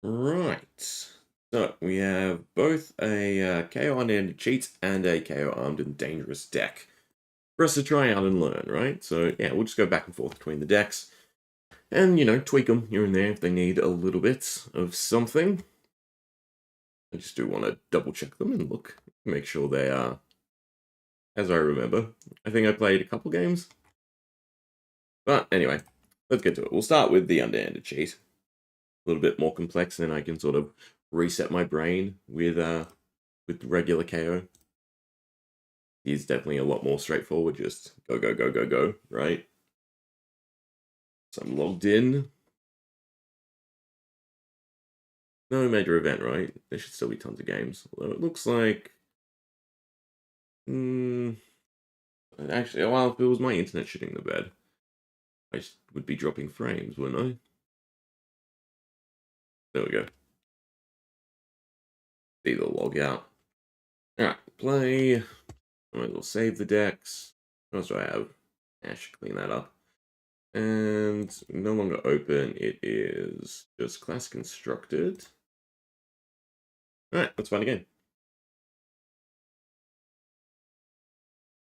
Right. So we have both a KO unended cheat and a KO armed and dangerous deck for us to try out and learn, right? So yeah, we'll just go back and forth between the decks and, tweak them here and there if they need a little bit of something. I just do want to double check them and look, make sure they are as I remember. I think I played a couple games. But anyway, let's get to it. We'll start with the underhanded cheat. A little bit more complex, and then I can sort of reset my brain with regular KO. He's definitely a lot more straightforward, just go, go, go, go, go, right? So I'm logged in. No major event, right? There should still be tons of games. Although it looks like... actually, well, if it was my internet shitting the bed, I would be dropping frames, wouldn't I? There we go. See the log out. Alright, play. I might as well save the decks. What else do I have? I should clean that up. And no longer open, it is just class constructed. Alright, let's find a game.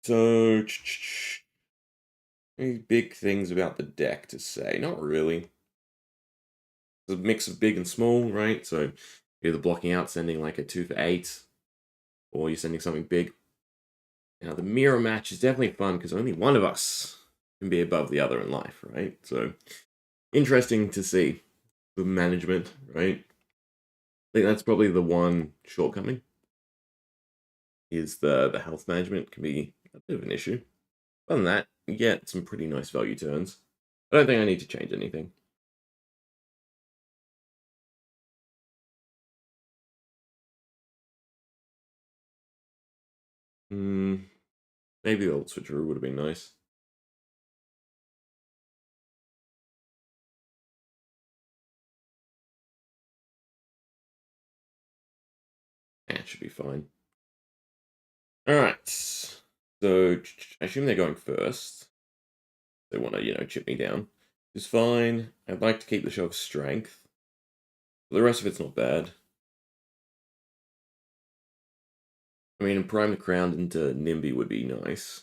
So, any big things about the deck to say? Not really. It's a mix of big and small, right? So, you're either blocking out, sending like a 2 for 8, or you're sending something big. Now, the mirror match is definitely fun because only one of us can be above the other in life, right? So, interesting to see the management, right? I think that's probably the one shortcoming. Is the health management can be a bit of an issue. Other than that, you get some pretty nice value turns. I don't think I need to change anything. Maybe the old switcheroo would have been nice. That should be fine. Alright. So, I assume they're going first. They want to, chip me down. It's fine. I'd like to keep the show of strength. But the rest of it's not bad. I mean, prime the crown into NIMBY would be nice.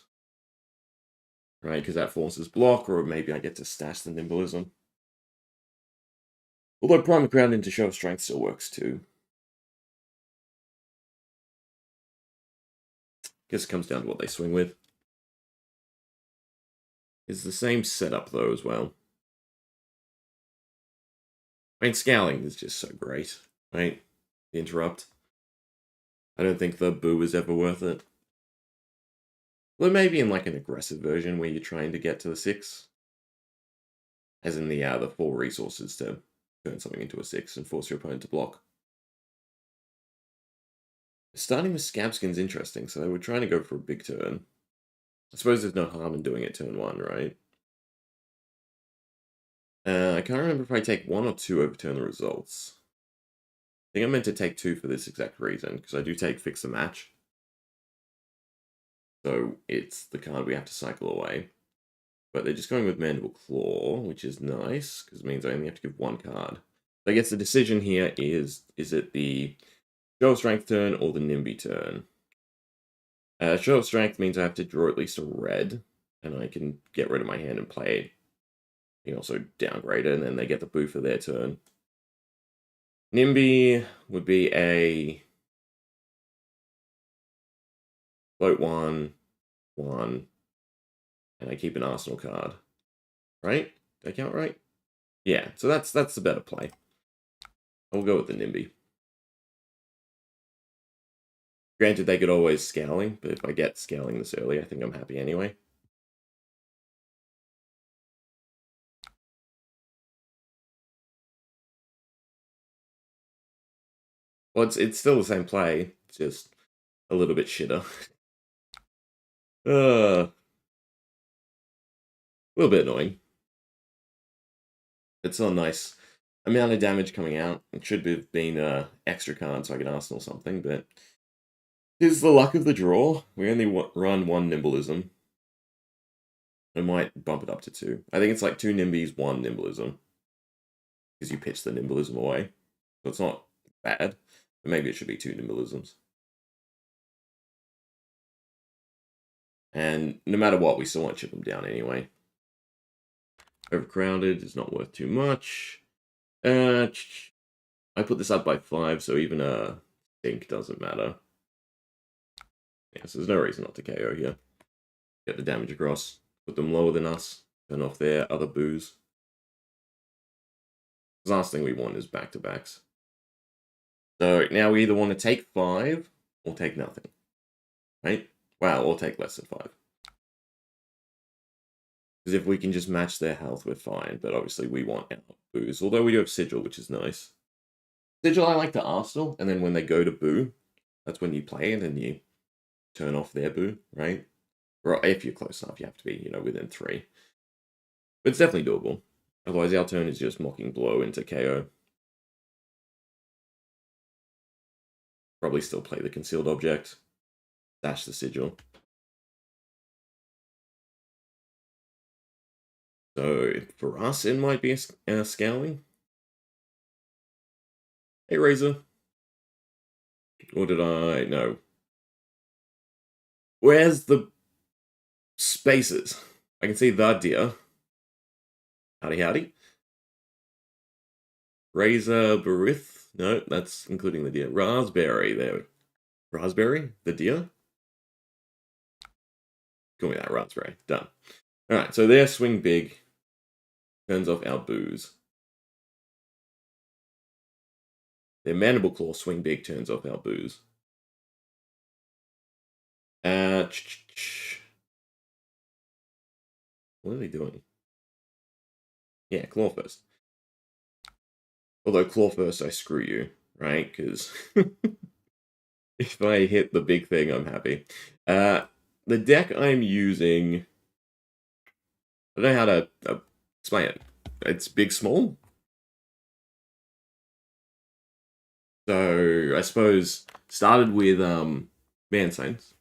Right, because that forces block, or maybe I get to stash the nimblism. Although prime the crown into show of strength still works too. Guess it comes down to what they swing with. It's the same setup though as well. I mean, scaling is just so great, right? The interrupt. I don't think the boo is ever worth it. Well, maybe in like an aggressive version where you're trying to get to the 6. As in the 4 resources to turn something into a 6 and force your opponent to block. Starting with Scabskin's interesting, so we're trying to go for a big turn. I suppose there's no harm in doing it turn 1, right? I can't remember if I take 1 or 2 overturn the results. I think I'm meant to take 2 for this exact reason, because I do take Fix the Match. So it's the card we have to cycle away. But they're just going with Mandible Claw, which is nice, because it means I only have to give 1 card. So I guess the decision here is it the Show of Strength turn or the NIMBY turn? Show of Strength means I have to draw at least a red, and I can get rid of my hand and play it. You can also downgrade it, and then they get the boo for their turn. NIMBY would be a vote 1, 1, and I keep an Arsenal card. Right? Did I count right? Yeah, so that's the better play. I'll go with the NIMBY. Granted, they could always scaling, but if I get scaling this early, I think I'm happy anyway. Well, it's still the same play, it's just a little bit shitter. A little bit annoying. It's a nice amount of damage coming out. It should have been extra card so I can Arsenal something, but here's the luck of the draw. We only run 1 nimblism. I might bump it up to 2. I think it's like 2 nimbies, 1 nimblism. Because you pitch the nimblism away. So it's not bad, but maybe it should be 2 nimblisms. And no matter what, we still want to chip them down anyway. Overcrowded is not worth too much. I put this up by 5, so even a stink doesn't matter. Yeah, so there's no reason not to KO here. Get the damage across. Put them lower than us. Turn off their other boos. The last thing we want is back-to-backs. So now we either want to take 5 or take nothing. Right? Wow, or take less than 5. Because if we can just match their health, we're fine. But obviously we want our boos. Although we do have Sigil, which is nice. Sigil I like to Arsenal, and then when they go to boo, that's when you play it and you turn off their boo, right? Or if you're close enough, you have to be, you know, within 3. But it's definitely doable. Otherwise, our turn is just Mocking Blow into KO. Probably still play the Concealed Object. Dash the Sigil. So, for us, it might be a Scowling. Hey, Razor. Or did I? No. Where's the spaces? I can see the deer. Howdy, howdy. Razor, Barith. No, that's including the deer. Raspberry, there. Raspberry? The deer? Call me that, Raspberry. Done. Alright, so their swing big turns off our boos. Their Mandible Claw swing big turns off our boos. What are they doing? Yeah, Claw first. Although Claw first, I screw you, right? Because if I hit the big thing, I'm happy. The deck I'm using, I don't know how to explain it. It's big, small. So I suppose started with Man Saints,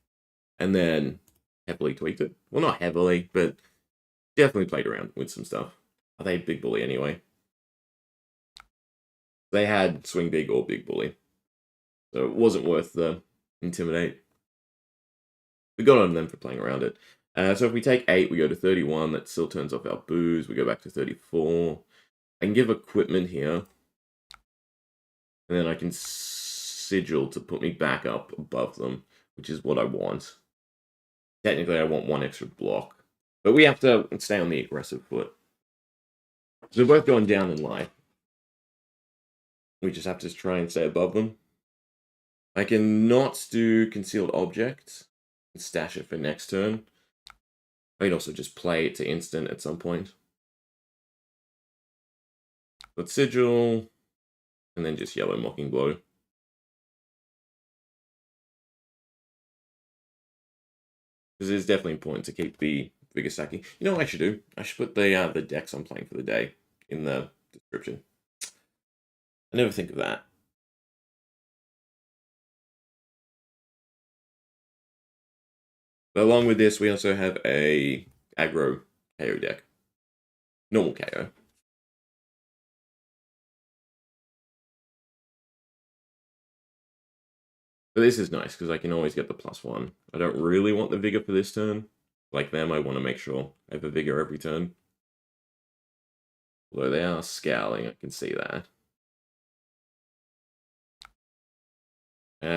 and then heavily tweaked it. Well, not heavily, but definitely played around with some stuff. Are they Big Bully anyway? They had Swing Big or Big Bully, so it wasn't worth the Intimidate. We got on them for playing around it. So if we take 8, we go to 31. That still turns off our boos. We go back to 34. I can give equipment here. And then I can Sigil to put me back up above them, which is what I want. Technically, I want 1 extra block. But we have to stay on the aggressive foot. So we're both going down in life. We just have to try and stay above them. I can not do Concealed Object and stash it for next turn. I can also just play it to instant at some point. But Sigil, and then just yellow Mocking Blow. Because it is definitely important to keep the bigger stacking. You know what I should do? I should put the decks I'm playing for the day in the description. I never think of that. But along with this, we also have a aggro KO deck. Normal KO. But this is nice, because I can always get the +1. I don't really want the Vigor for this turn. Like them, I want to make sure I have a Vigor every turn. Although they are scowling, I can see that.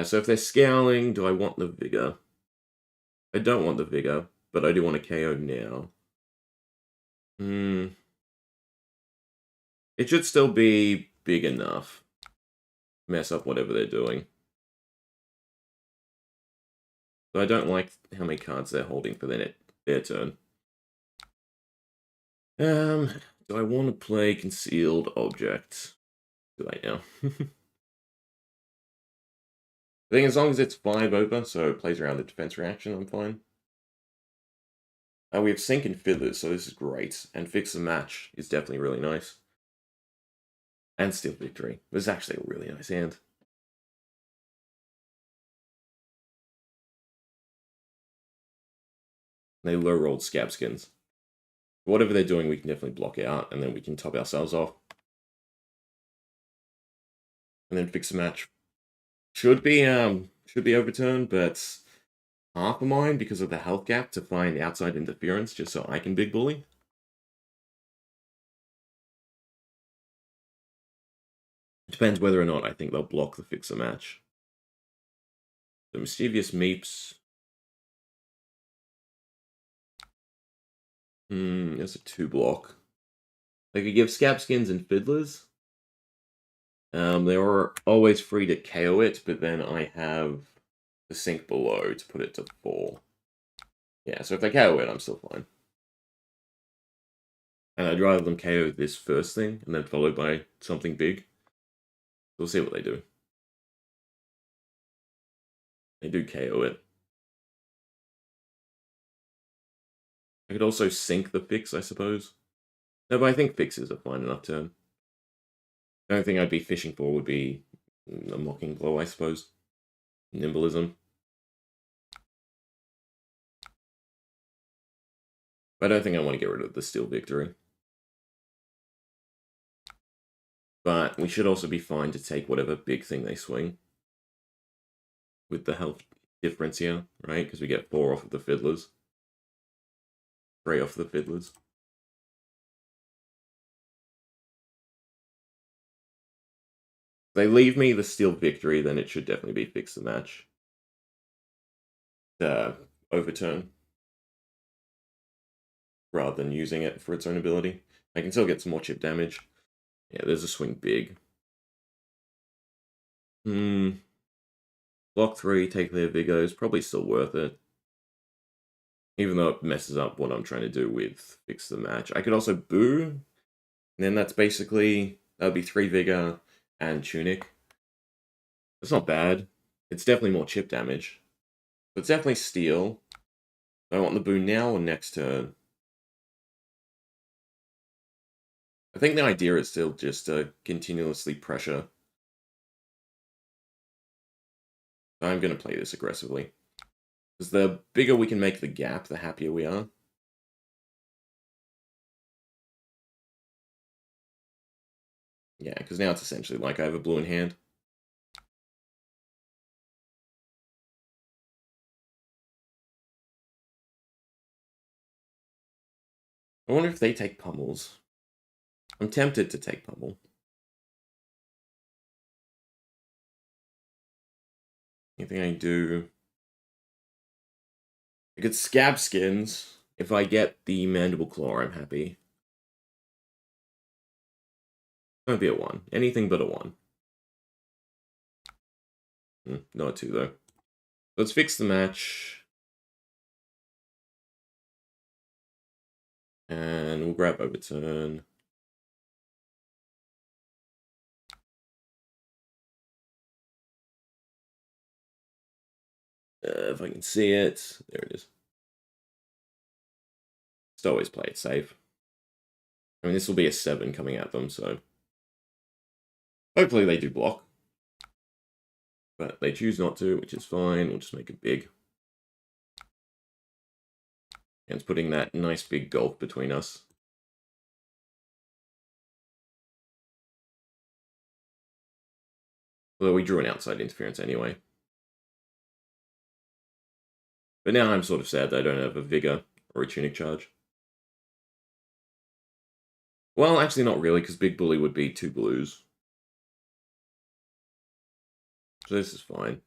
So if they're scowling, do I want the Vigor? I don't want the Vigor, but I do want a KO now. It should still be big enough. Mess up whatever they're doing. But I don't like how many cards they're holding for their turn. Do I want to play Concealed Object? Do I now? I think as long as it's 5 over, so it plays around the defense reaction, I'm fine. We have Sink and Feathers, so this is great. And Fix the Match is definitely really nice. And Steal Victory. This is actually a really nice hand. They low-rolled Scabskins. Whatever they're doing, we can definitely block out, and then we can top ourselves off. And then fix the match should be overturned, but half of mine because of the health gap to find outside interference just so I can big bully. It depends whether or not I think they'll block the fix the match. The mischievous meeps. There's a 2-block. They could give scab skins and fiddlers. They were always free to KO it, but then I have the sink below to put it to 4. Yeah, so if they KO it, I'm still fine. And I'd rather them KO this first thing, and then followed by something big. We'll see what they do. They do KO it. I could also sink the fix, I suppose. No, but I think fixes are fine enough turn. The only thing I'd be fishing for would be a mocking blow, I suppose. Nimblism. But I don't think I want to get rid of the Steel Victory. But we should also be fine to take whatever big thing they swing. With the health difference here, right? Because we get 4 off of the Fiddlers. 3 off the Fiddlers. If they leave me the Steel Victory, then it should definitely be fix the match. Overturn. Rather than using it for its own ability. I can still get some more chip damage. Yeah, there's a swing big. Block 3, take their Vigo is probably still worth it. Even though it messes up what I'm trying to do with fix the match. I could also boo. And then that's basically, that would be 3 Vigor and Tunic. That's not bad. It's definitely more chip damage. But it's definitely steal. Do I want the boo now or next turn? I think the idea is still just to continuously pressure. I'm going to play this aggressively. Because the bigger we can make the gap, the happier we are. Yeah, because now it's essentially like I have a blue in hand. I wonder if they take pummels. I'm tempted to take pummel. Anything I do? I could scab skins. If I get the mandible claw, I'm happy. Don't be a 1. Anything but a 1. Not a 2, though. Let's fix the match. And we'll grab overturn. If I can see it. There it is. Just always play it safe. I mean, this will be a 7 coming at them, so... Hopefully they do block. But they choose not to, which is fine. We'll just make it big. And it's putting that nice big gulf between us. Although we drew an outside interference anyway. But now I'm sort of sad that I don't have a Vigor or a Tunic charge. Well, actually not really, because Big Bully would be 2 blues. So this is fine.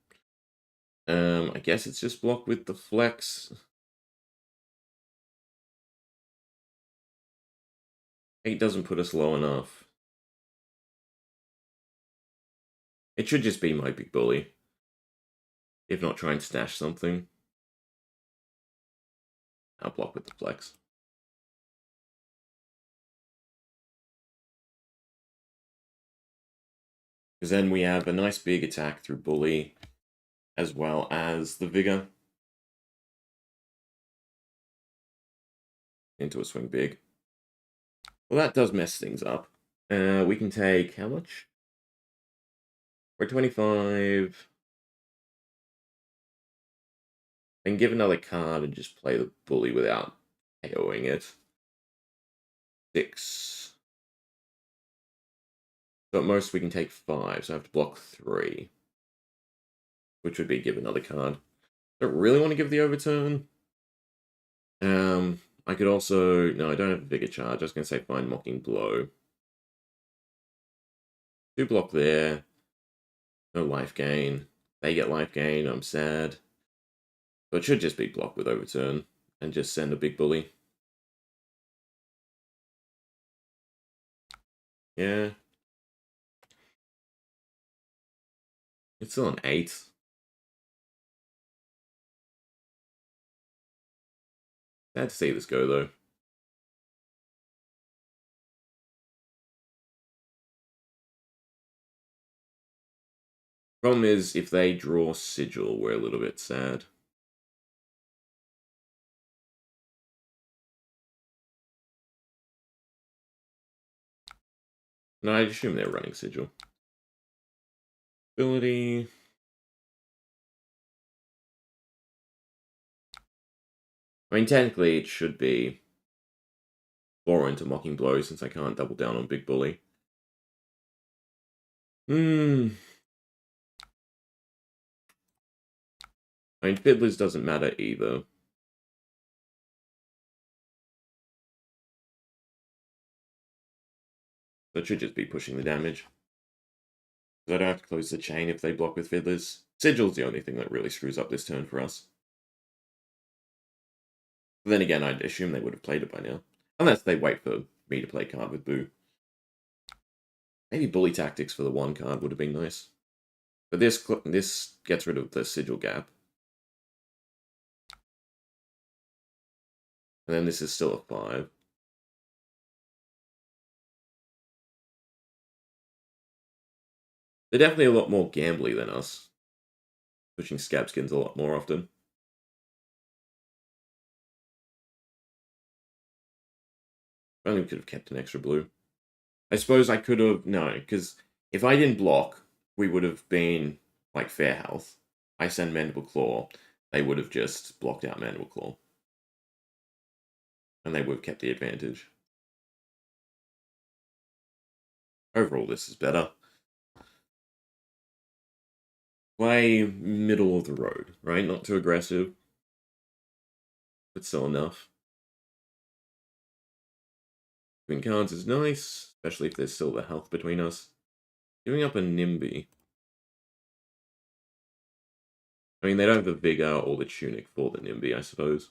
I guess it's just blocked with the flex. 8 doesn't put us low enough. It should just be my Big Bully. If not, try and stash something. I'll block with the flex. Because then we have a nice big attack through Bully, as well as the Vigor. Into a swing big. Well, that does mess things up. We can take, how much? We're 25. I can give another card and just play the Bully without KOing it. 6. So at most we can take 5, so I have to block 3. Which would be give another card. Don't really want to give the overturn. I could also... No, I don't have a bigger charge. I was going to say find Mocking Blow. 2 block there. No life gain. They get life gain. I'm sad. So it should just be block with overturn. And just send a big bully. Yeah. It's still an 8. Sad to see this go, though. Problem is, if they draw Sigil, we're a little bit sad. No, I assume they're running Sigil. Ability... I mean, technically, it should be Borrow into Mocking Blow, since I can't double down on Big Bully. I mean, Fiddlers doesn't matter either. So it should just be pushing the damage. I don't have to close the chain if they block with Fiddlers. Sigil's the only thing that really screws up this turn for us. But then again, I'd assume they would have played it by now. Unless they wait for me to play card with Boo. Maybe Bully Tactics for the 1 card would have been nice. But this gets rid of the Sigil gap. And then this is still a 5. They're definitely a lot more gambly than us. Pushing Scabskins a lot more often. I only could have kept an extra blue. I suppose I could have... No, because if I didn't block, we would have been, like, fair health. I send Mandible Claw, they would have just blocked out Mandible Claw. And they would have kept the advantage. Overall, this is better. Play middle of the road, right? Not too aggressive, but still enough. Between cards is nice, especially if there's still the health between us. Giving up a Nimby. I mean, they don't have the Vigor or the Tunic for the Nimby, I suppose.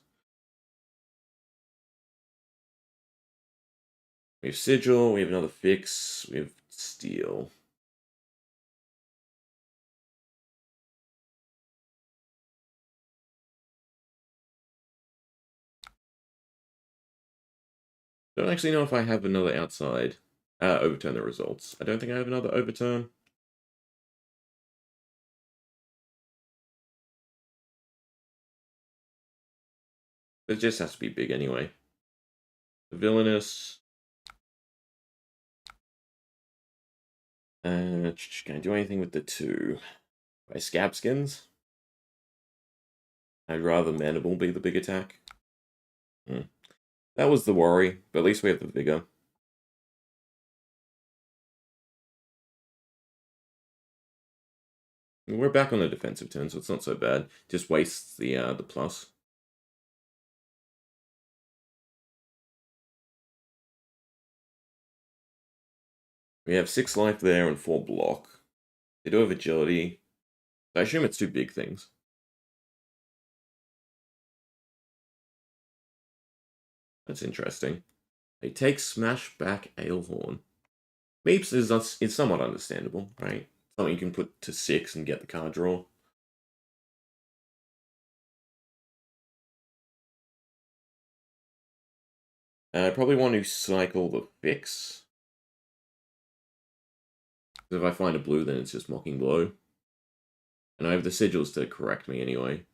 We have Sigil, we have another Fix, we have Steel. Don't actually know if I have another outside. Overturn the results. I don't think I have another overturn. It just has to be big anyway. The Villainous. Can I do anything with the 2? By Scabskins? I'd rather Mandible be the big attack. That was the worry, but at least we have the Vigor. We're back on the defensive turn, so it's not so bad. Just wastes the plus. We have 6 life there and 4 block. They do have agility. I assume it's 2 big things. That's interesting. They take Smash back Alehorn. Meeps is somewhat understandable, right? Something you can put to 6 and get the card draw. I probably want to cycle the Fix. If I find a blue, then it's just Mocking Blow. And I have the Sigils to correct me anyway.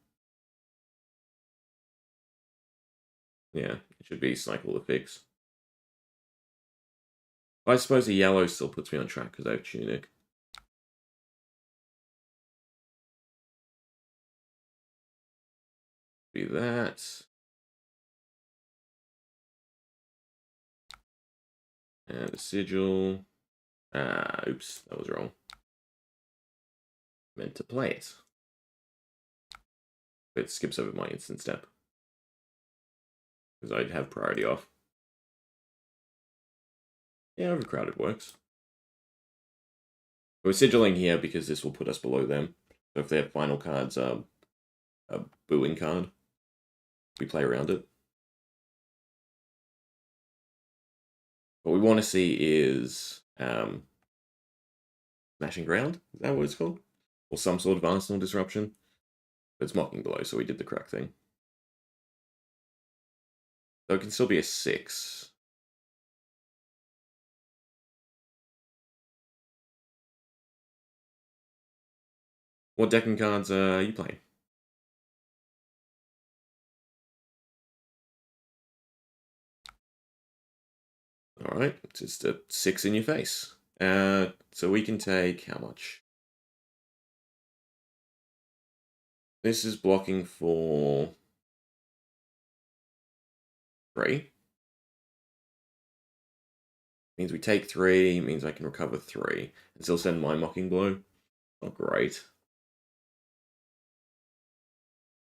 Yeah, it should be cycle the Fix. I suppose a yellow still puts me on track because I have Tunic. Be that. And a Sigil. Oops, that was wrong. Meant to play it. It skips over my instant step. Because I'd have priority off. Yeah, overcrowded works. We're sigilling here because this will put us below them. So if their final card's a booing card, we play around it. What we want to see is Smashing Ground. Is that what it's called? Or some sort of arsenal disruption. But it's Mocking Blow, so we did the correct thing. So it can still be a 6. What decking cards are you playing? Alright, just a 6 in your face. So we can take how much? This is blocking for 3. Means we take 3, means I can recover 3. And still send my Mocking Blow. Not great.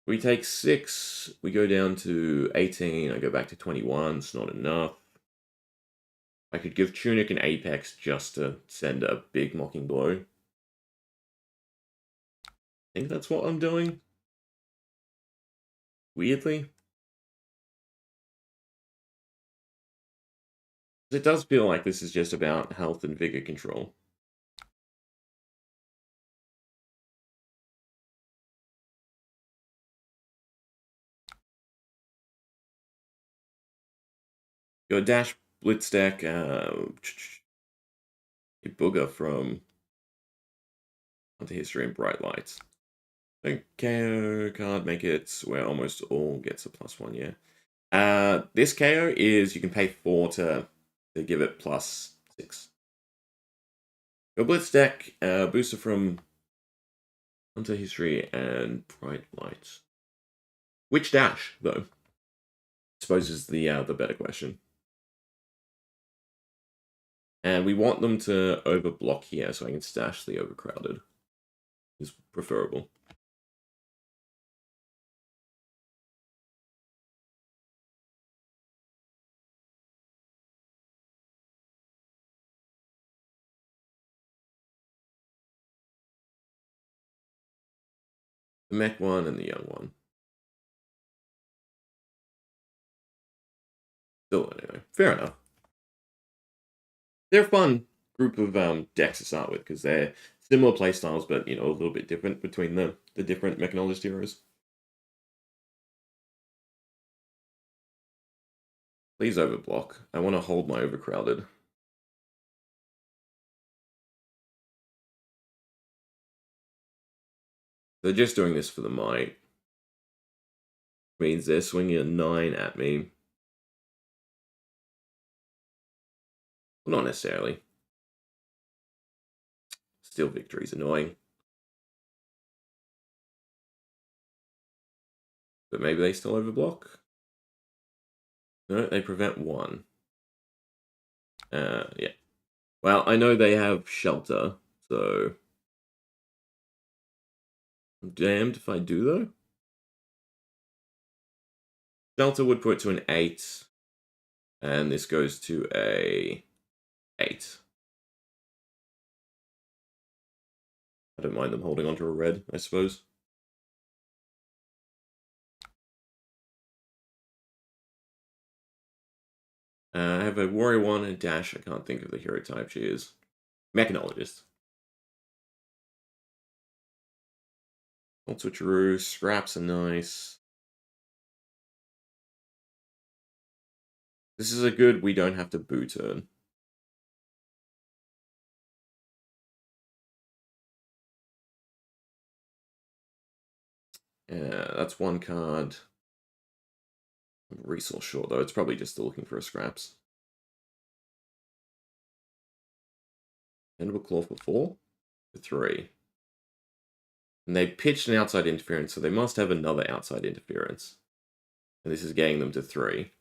We take 6, we go down to 18, I go back to 21, it's not enough. I could give Tunic an Apex just to send a big Mocking Blow. I think that's what I'm doing. Weirdly. It does feel like this is just about health and vigor control. Your Dash Blitz deck, a Booger from Onto History and Bright Lights. Kayo card, make it where almost all gets a +1, yeah. This Kayo is you can pay 4 to give it +6. Your Blitz deck, booster from Onto History and Bright Lights. Which Dash, though? I suppose is the better question. And we want them to overblock here so I can stash the overcrowded. Is preferable. The mech one and the young one. Still, anyway. Fair enough. They're a fun group of decks to start with because they're similar playstyles, but a little bit different between the different mechanologist heroes. Please overblock. I want to hold my overcrowded. They're just doing this for the might. Means they're swinging a 9 at me. Well, not necessarily. Still, victory's annoying. But maybe they still overblock? No, they prevent 1. Yeah. Well, I know they have shelter, so I'm damned if I do, though. Shelter would put it to an 8, and this goes to a 8. I don't mind them holding onto a red, I suppose. I have a Warrior 1 and Dash. I can't think of the hero type she is. Mechanologist. Old switcheroo. Scraps are nice. This is a good we don't have to boo turn. Yeah, that's 1 card. I'm resource short, though. It's probably just still looking for a scraps. Mandible Claw for 4? For 3. And they pitched an outside interference, so they must have another outside interference. And this is getting them to 3.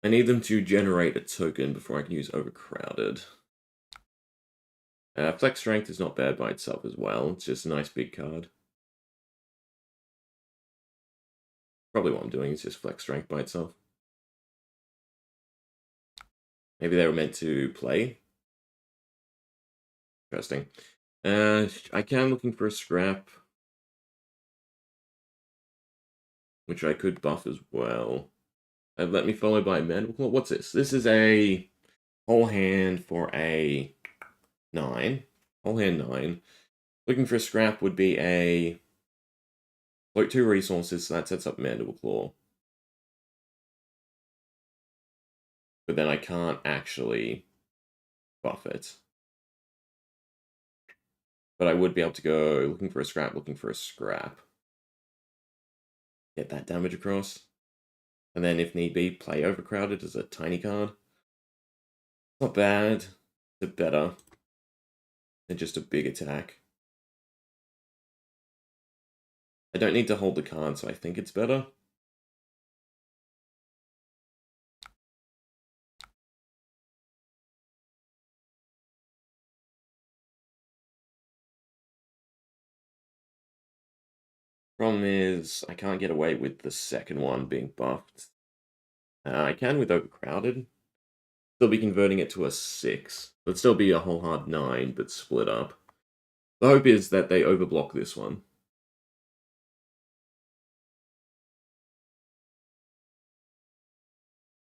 I need them to generate a token before I can use Overcrowded. Flex Strength is not bad by itself as well. It's just a nice big card. Probably what I'm doing is just Flex Strength by itself. Maybe they were meant to play. Interesting. I can looking for a scrap, which I could buff as well. Let me follow by Mandible. What's this? This is a whole hand for a 9. Whole hand 9. Looking for a scrap would be a float 2 resources, so that sets up Mandible Claw. But then I can't actually buff it. But I would be able to go looking for a scrap, looking for a scrap. Get that damage across. And then, if need be, play Overcrowded as a tiny card. Not bad. It's better than just a big attack. I don't need to hold the card, so I think it's better. Problem is, I can't get away with the second one being buffed. I can with Overcrowded. Still be converting it to a 6. It'd still be a whole hard 9, but split up. The hope is that they overblock this one.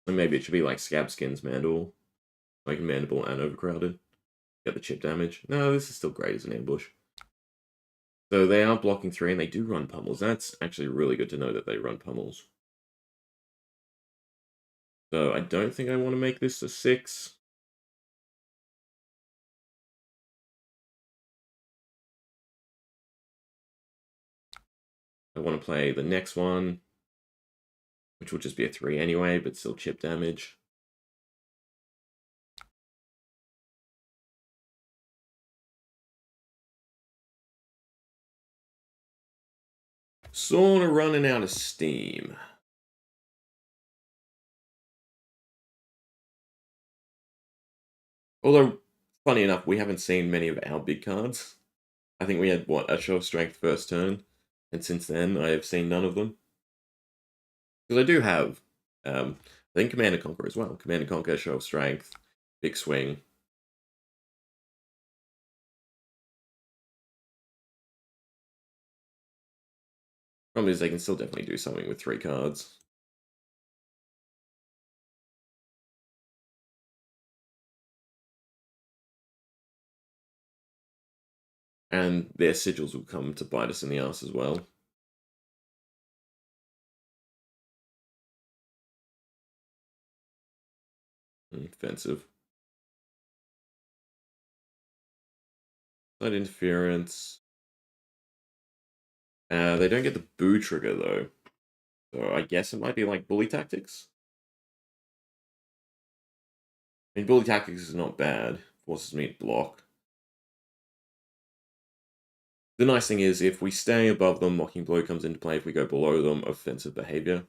And maybe it should be like Scabskin's Mandible. Like Mandible and Overcrowded. Get the chip damage. No, this is still great as an ambush. So they are blocking 3 and they do run pummels. That's actually really good to know that they run pummels. So I don't think I want to make this a 6. I want to play the next one, which will just be a 3 anyway, but still chip damage. Sort of running out of steam. Although, funny enough, we haven't seen many of our big cards. I think we had, what, a Show of Strength first turn, and since then I have seen none of them. Because I do have, I think Command and Conquer as well. Command and Conquer, Show of Strength, Big Swing. Problem is they can still definitely do something with 3 cards. And their sigils will come to bite us in the ass as well. Offensive. Side interference. They don't get the boo trigger though. So I guess it might be like bully tactics. I mean, bully tactics is not bad. Forces me to block. The nice thing is, if we stay above them, Mocking Blow comes into play. If we go below them, offensive behavior.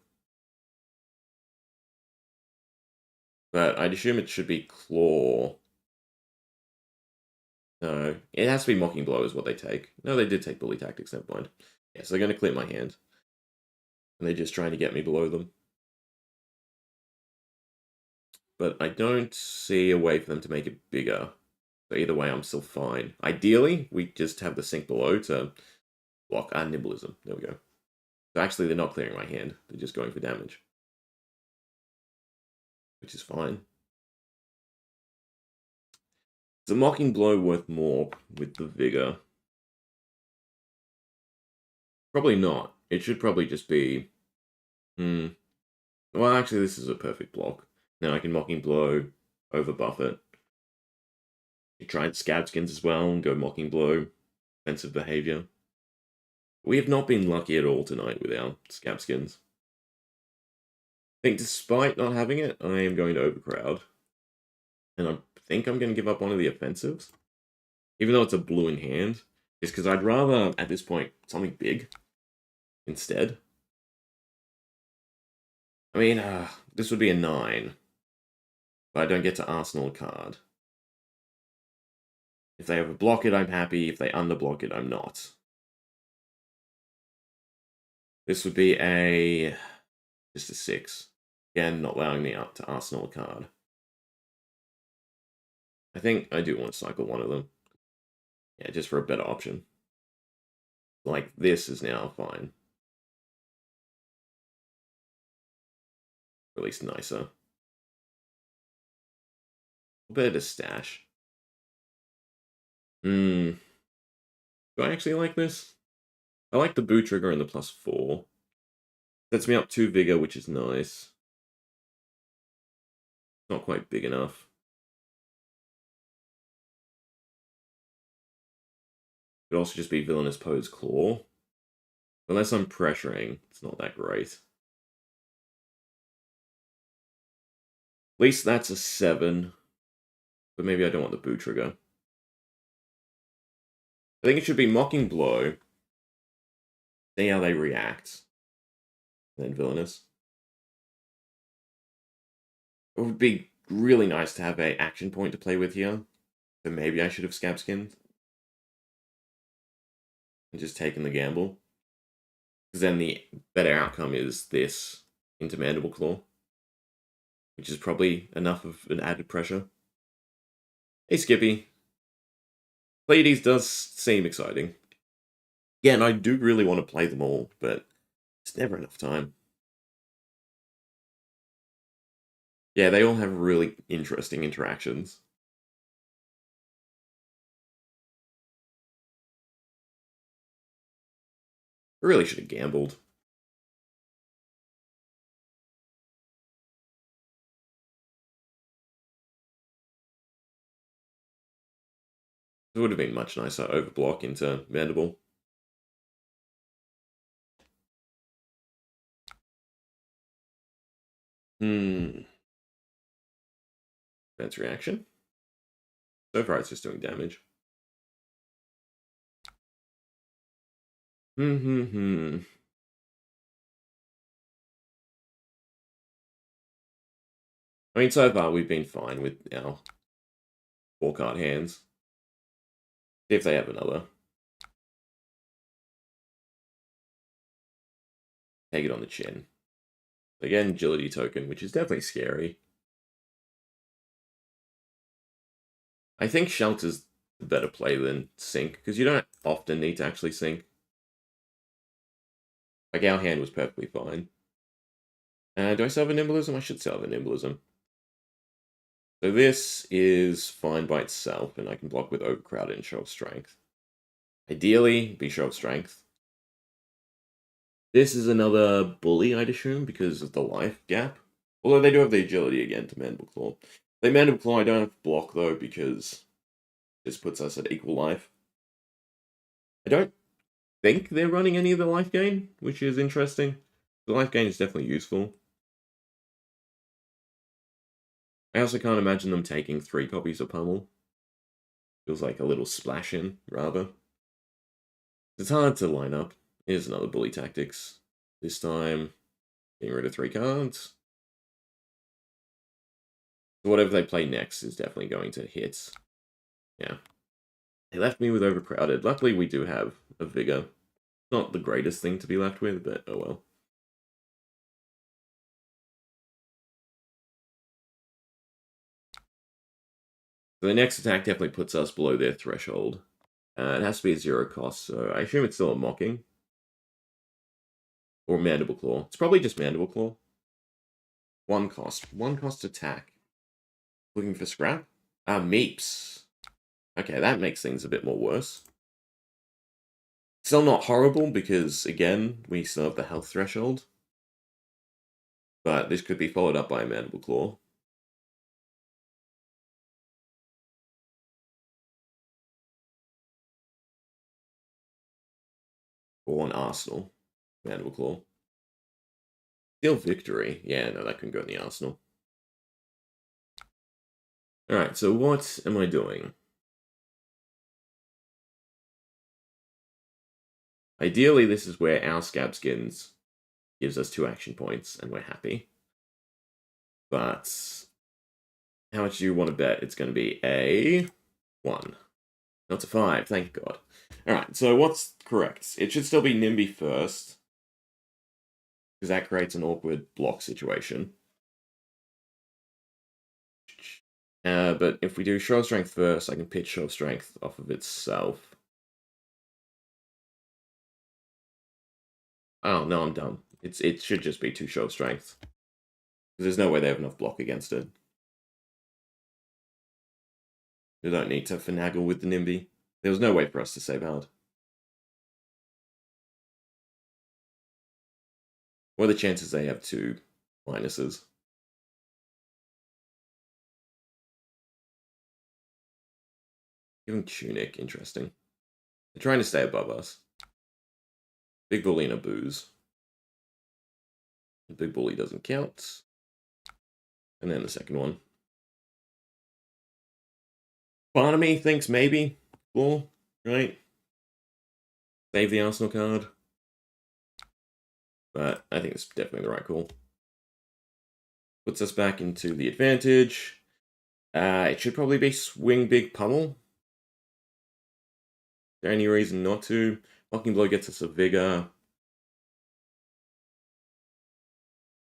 But I'd assume it should be Claw. No, it has to be Mocking Blow is what they take. No, they did take Bully Tactics, never mind. Yeah, so they're going to clear my hand. And they're just trying to get me below them. But I don't see a way for them to make it bigger. So either way, I'm still fine. Ideally, we just have the sink below to block our Nimblism. There we go. So actually, they're not clearing my hand. They're just going for damage. Which is fine. Is a Mocking Blow worth more with the Vigor? Probably not. It should probably just be... Well, actually, this is a perfect block. Now I can Mocking Blow, overbuff it. You tried Scabskins as well and go Mocking Blow, offensive behavior. We have not been lucky at all tonight with our Scabskins. I think despite not having it, I am going to Overcrowd. And I think I'm going to give up one of the offensives. Even though it's a blue in hand. Just because I'd rather, at this point, something big instead. I mean, this would be a 9. But I don't get to arsenal a card. If they overblock it, I'm happy. If they underblock it, I'm not. This would be just a 6. Again, not allowing me up to arsenal a card. I think I do want to cycle one of them. Yeah, just for a better option. Like, this is now fine. Or at least nicer. Better to stash. Do I actually like this? I like the boot trigger and the +4. Sets me up 2 vigor, which is nice. Not quite big enough. Could also just be Villainous Pose Klloo. Unless I'm pressuring, it's not that great. At least that's a 7. But maybe I don't want the boot trigger. I think it should be Mocking Blow. See how they react. Then Villainous. It would be really nice to have an action point to play with here. So maybe I should have Scab Skinned. And just taken the gamble. Because then the better outcome is this into Mandible Claw. Which is probably enough of an added pressure. Hey Skippy. Pleiades does seem exciting. Again, I do really want to play them all, but it's never enough time. Yeah, they all have really interesting interactions. I really should have gambled. It would have been much nicer overblock into Mandible. Defense reaction. So far, it's just doing damage. I mean, so far, we've been fine with our 4-card hands. See if they have another. Take it on the chin. Again, agility token, which is definitely scary. I think Shelter's the better play than Sink, because you don't often need to actually Sink. Like, our hand was perfectly fine. Do I still have a Nimblism? I should still have a Nimblism. So this is fine by itself, and I can block with Overcrowded and Show of Strength. Ideally, be Show of Strength. This is another bully, I'd assume, because of the life gap. Although they do have the agility again to Mandible Claw. They Mandible Claw, I don't have to block, though, because this puts us at equal life. I don't think they're running any of the life gain, which is interesting. The life gain is definitely useful. I also can't imagine them taking 3 copies of Pummel. Feels like a little splash in, rather. It's hard to line up. Here's another bully tactics. This time, getting rid of 3 cards. So whatever they play next is definitely going to hit. Yeah. They left me with Overcrowded. Luckily, we do have a Vigor. Not the greatest thing to be left with, but oh well. So the next attack definitely puts us below their threshold. It has to be a 0 cost, so I assume it's still a Mocking. Or Mandible Claw. It's probably just Mandible Claw. 1 cost. 1 cost attack. Looking for scrap? Meeps. Okay, that makes things a bit more worse. Still not horrible, because, again, we still have the health threshold. But this could be followed up by a Mandible Claw. Or an Arsenal. Mandible Claw. Still Victory. Yeah, no, that couldn't go in the Arsenal. Alright, so what am I doing? Ideally, this is where our Scab Skins gives us 2 action points, and we're happy. But How much do you want to bet? It's going to be a 1. Not a 5, thank God. Alright, so what's correct? It should still be Nimby first, because that creates an awkward block situation. But if we do show strength first, I can pitch show strength off of itself. Oh, no, I'm dumb. It should just be 2 show strength. There's no way they have enough block against it. We don't need to finagle with the Nimby. There was no way for us to save out. What are the chances they have 2 minuses? Even Tunic, interesting. They're trying to stay above us. Big Bully and a Booze. The Big Bully doesn't count. And then the second one. Part of me thinks maybe Klloo, right? Save the Arsenal card. But I think it's definitely the right call. Puts us back into the advantage. It should probably be Swing Big Pummel. Is there any reason not to? Mocking Blow gets us a Vigor.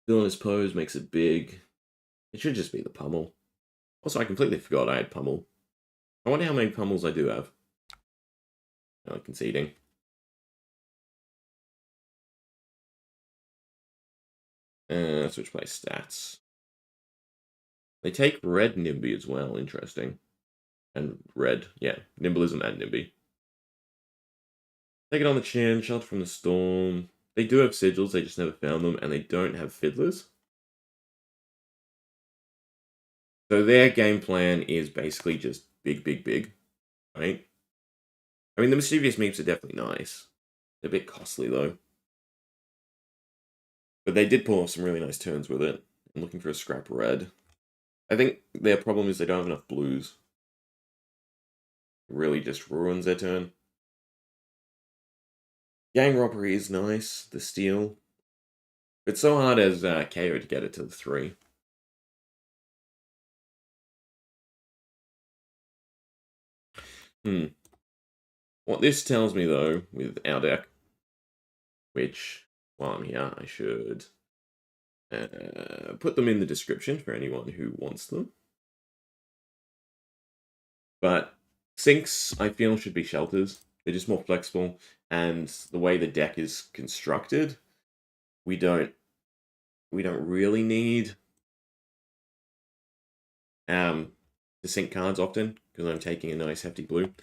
Villainous Pose makes it big. It should just be the Pummel. Also, I completely forgot I had Pummel. I wonder how many Pummels I do have. Conceding. Switch play stats. They take red Nimby as well, interesting. And red, yeah, Nimblism and Nimby. Take it on the chin, shelter from the storm. They do have sigils, they just never found them, and they don't have fiddlers. So their game plan is basically just big, big, big, right? I mean, the Mischievous Meeps are definitely nice. They're a bit costly, though. But they did pull off some really nice turns with it. I'm looking for a scrap red. I think their problem is they don't have enough blues. It really just ruins their turn. Gang Robbery is nice. The Steal. It's so hard as Kayo to get it to the 3. What this tells me, though, with our deck, which, while I'm here, I should put them in the description for anyone who wants them. But sinks, I feel, should be shelters. They're just more flexible, and the way the deck is constructed, we don't really need to sink cards often, because I'm taking a nice hefty blue.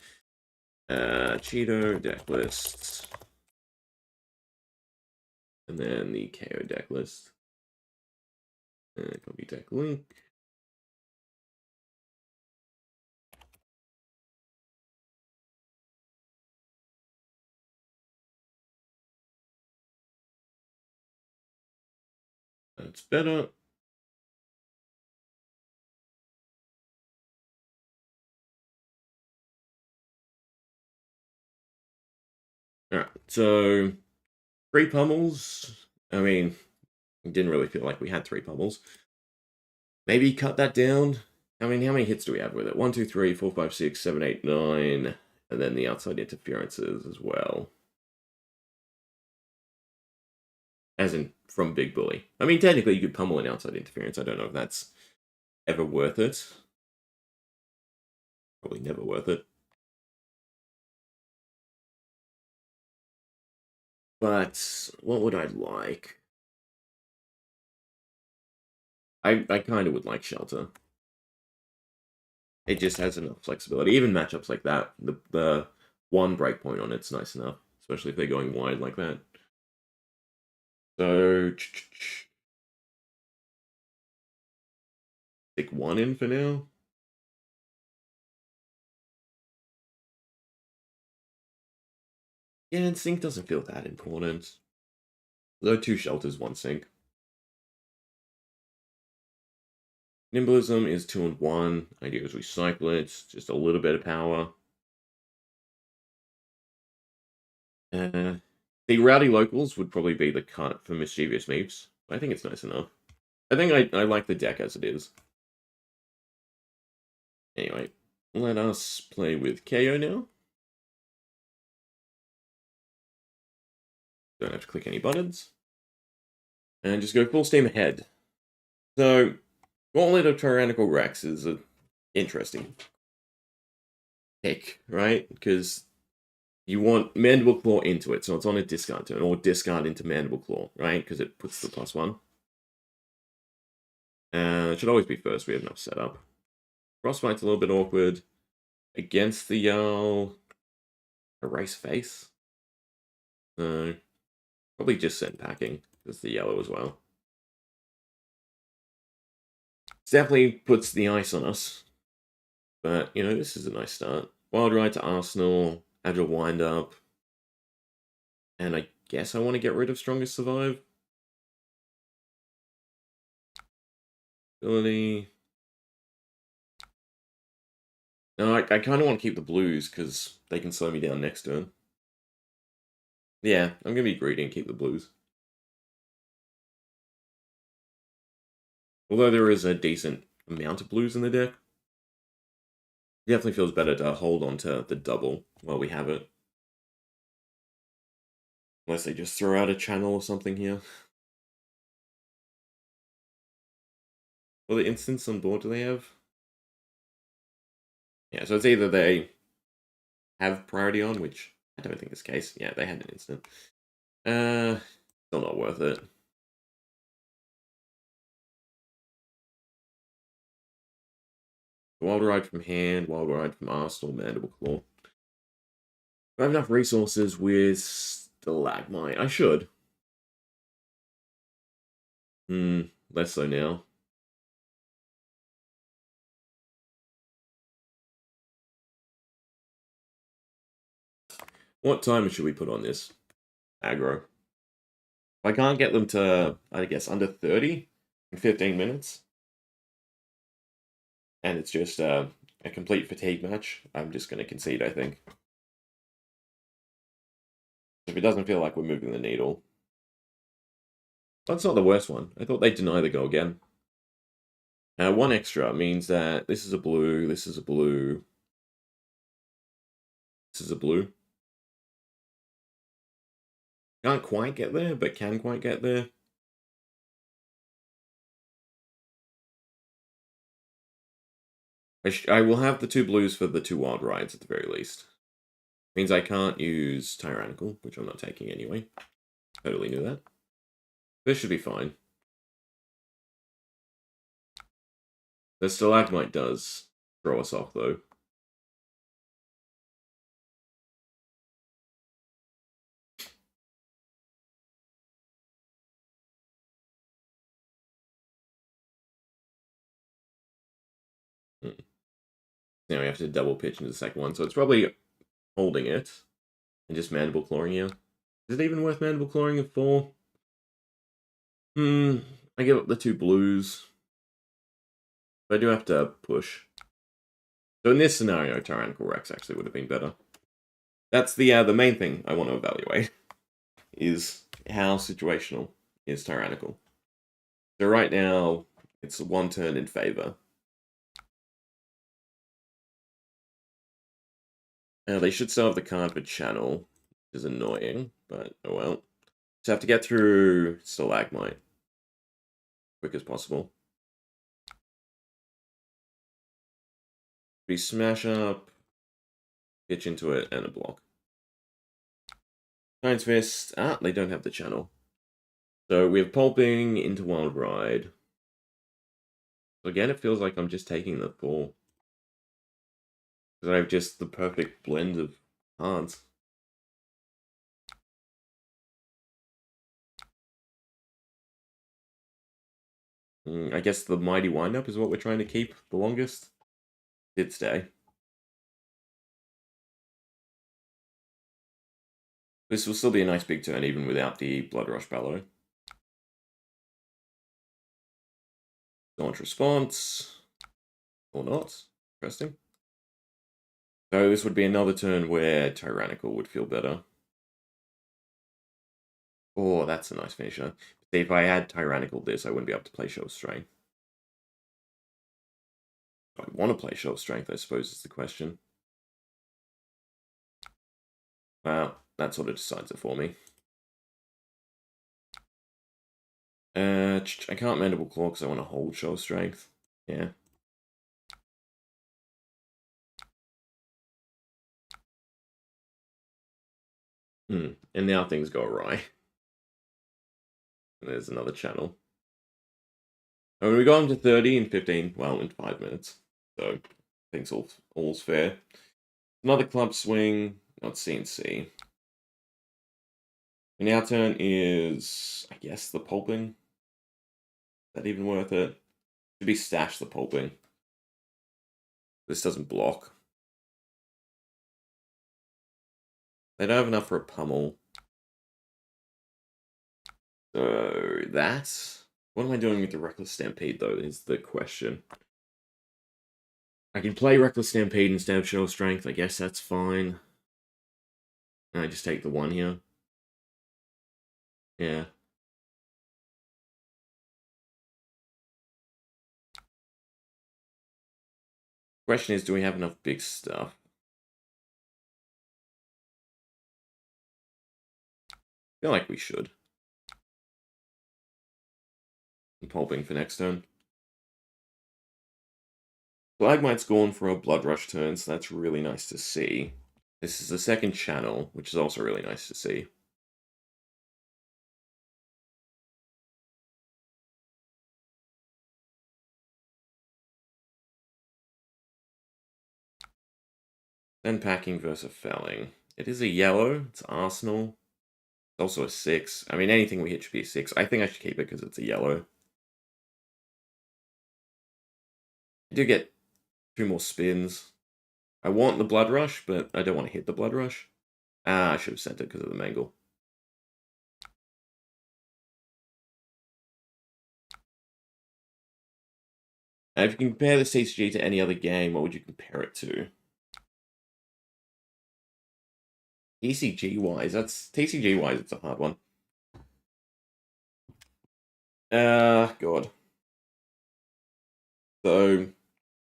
Cheeto deck list. And then the KO deck list. Copy deck link. That's better. Alright, so 3 pummels. I mean, it didn't really feel like we had 3 pummels. Maybe cut that down. I mean, how many hits do we have with it? 1, 2, 3, 4, 5, 6, 7, 8, 9. And then the outside interferences as well. As in, from Big Bully. I mean, technically you could pummel an outside interference. I don't know if that's ever worth it. Probably never worth it. But what would I like? I kind of would like Shelter. It just has enough flexibility. Even matchups like that, the 1 breakpoint on it's nice enough, especially if they're going wide like that. So stick 1 in for now. Yeah, and sync doesn't feel that important. Though 2 shelters, 1 sync. Nimblism is 2 and 1. Idea is recycle it. Just a little bit of power. The Rowdy Locals would probably be the cut for Mischievous Meeps. I think it's nice enough. I think I like the deck as it is. Anyway, let us play with Kayo now. Don't have to click any buttons. And just go full steam ahead. So, Gauntlet of Tyrannical Rex is an interesting pick, right? Because you want Mandible Claw into it, so it's on a discard turn, or discard into Mandible Claw, right? Because it puts the +1. It should always be first, we have enough setup. Frostbite's a little bit awkward. Against the Jarl, Erase Face. No. Probably just send packing, because the yellow as well. It definitely puts the ice on us. But, you know, this is a nice start. Wild Ride to Arsenal, Agile Wind Up. And I guess I want to get rid of Strongest Survive. Ability. No, I kind of want to keep the blues because they can slow me down next turn. Yeah, I'm going to be greedy and keep the blues. Although there is a decent amount of blues in the deck. It definitely feels better to hold on to the double while we have it. Unless they just throw out a channel or something here. Well, the instants on board do they have? Yeah, so it's either they have priority on, which I don't think is the case. Yeah, they had an instant. Still not worth it. Wild Ride from hand, Wild Ride from Arsenal, Mandible Claw. Do I have enough resources with Stalagmite? I should. Less so now. What timer should we put on this? Aggro. If I can't get them to, I guess, under 30 in 15 minutes, and it's just a complete fatigue match, I'm just going to concede, I think. If it doesn't feel like we're moving the needle. That's not the worst one. I thought they'd deny the go again. One extra means that this is a blue, this is a blue, this is a blue. Can't quite get there, but can quite get there. I will have the two blues for the two wild rides at the very least. Means I can't use Tyrannical, which I'm not taking anyway. Totally knew that. This should be fine. The Stalagmite does throw us off, though. Now we have to double pitch into the second one, so it's probably holding it and just Mandible Clawing here. Is it even worth Mandible Clawing at 4? I give up the two blues. But I do have to push. So in this scenario, Tyrannical Rex actually would have been better. That's the main thing I want to evaluate, is how situational is Tyrannical. So right now, it's one turn in favor. They should still have the card for Channel, which is annoying, but oh well. Just have to get through Stalagmite quick as possible. We smash up, pitch into it, and a block. Giant's Fist. They don't have the Channel. So we have Pulping into Wild Ride. So again, it feels like I'm just taking the 4. Because I have just the perfect blend of cards. I guess the Mighty Windup is what we're trying to keep the longest. Did stay. This will still be a nice big turn even without the Blood Rush Bellow. Launch response. Or not. Interesting. So this would be another turn where Tyrannical would feel better. Oh, that's a nice finisher. See, if I had Tyrannical this, I wouldn't be able to play Show of Strain. I want to play Show of Strength, I suppose, is the question. Well, that sort of decides it for me. I can't Mandible Claw because I want to hold Show of Strength. Yeah. And now things go awry. There's another channel. And we got him to 30 in 15, well, in 5 minutes. So, I think all's fair. Another club swing, not CNC. And our turn is, I guess, the pulping. Is that even worth it? Should be stash the pulping. This doesn't block. They don't have enough for a pummel. So that's... What am I doing with the Reckless Stampede, though, is the question. I can play Reckless Stampede instead of Show of Strength. I guess that's fine. And I just take the 1 here. Yeah. Question is, do we have enough big stuff? I feel like we should. I'm pulping for next turn. Flagmite's gone for a Blood Rush turn, so that's really nice to see. This is the second channel, which is also really nice to see. Then packing versus felling. It is a yellow. It's Arsenal. It's also a 6. I mean, anything we hit should be a 6. I think I should keep it because it's a yellow. I do get 2 more spins. I want the Blood Rush, but I don't want to hit the Blood Rush. I should have sent it because of the Mangle. And if you can compare this TCG to any other game, what would you compare it to? TCG-wise, TCG-wise, it's a hard one. God. So,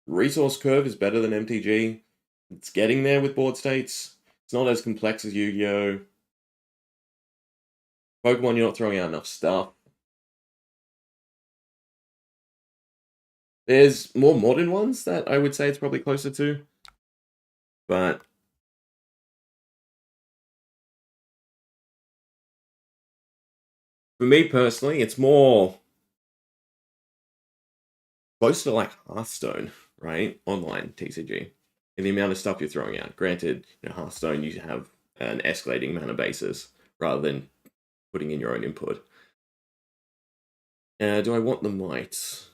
Resource Curve is better than MTG. It's getting there with board states. It's not as complex as Yu-Gi-Oh! Pokemon, you're not throwing out enough stuff. There's more modern ones that I would say it's probably closer to. But for me personally, it's more close to like Hearthstone, right? Online TCG. And the amount of stuff you're throwing out. Granted, Hearthstone, you have an escalating mana basis rather than putting in your own input. Do I want the might?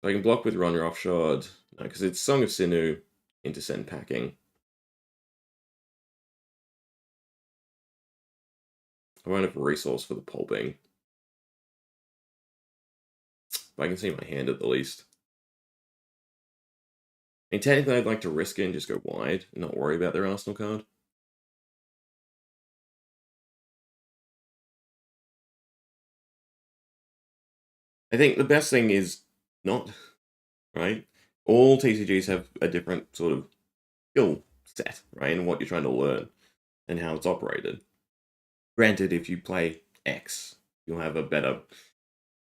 I can block with Runner Offshore. No, because it's Song of Sinnoh into Send Packing. I won't have a resource for the pulping. But I can see my hand at the least. I mean, technically I'd like to risk it and just go wide and not worry about their Arsenal card. I think the best thing is not, right? All TCGs have a different sort of skill set, right? And what you're trying to learn and how it's operated. Granted, if you play X, you'll have a better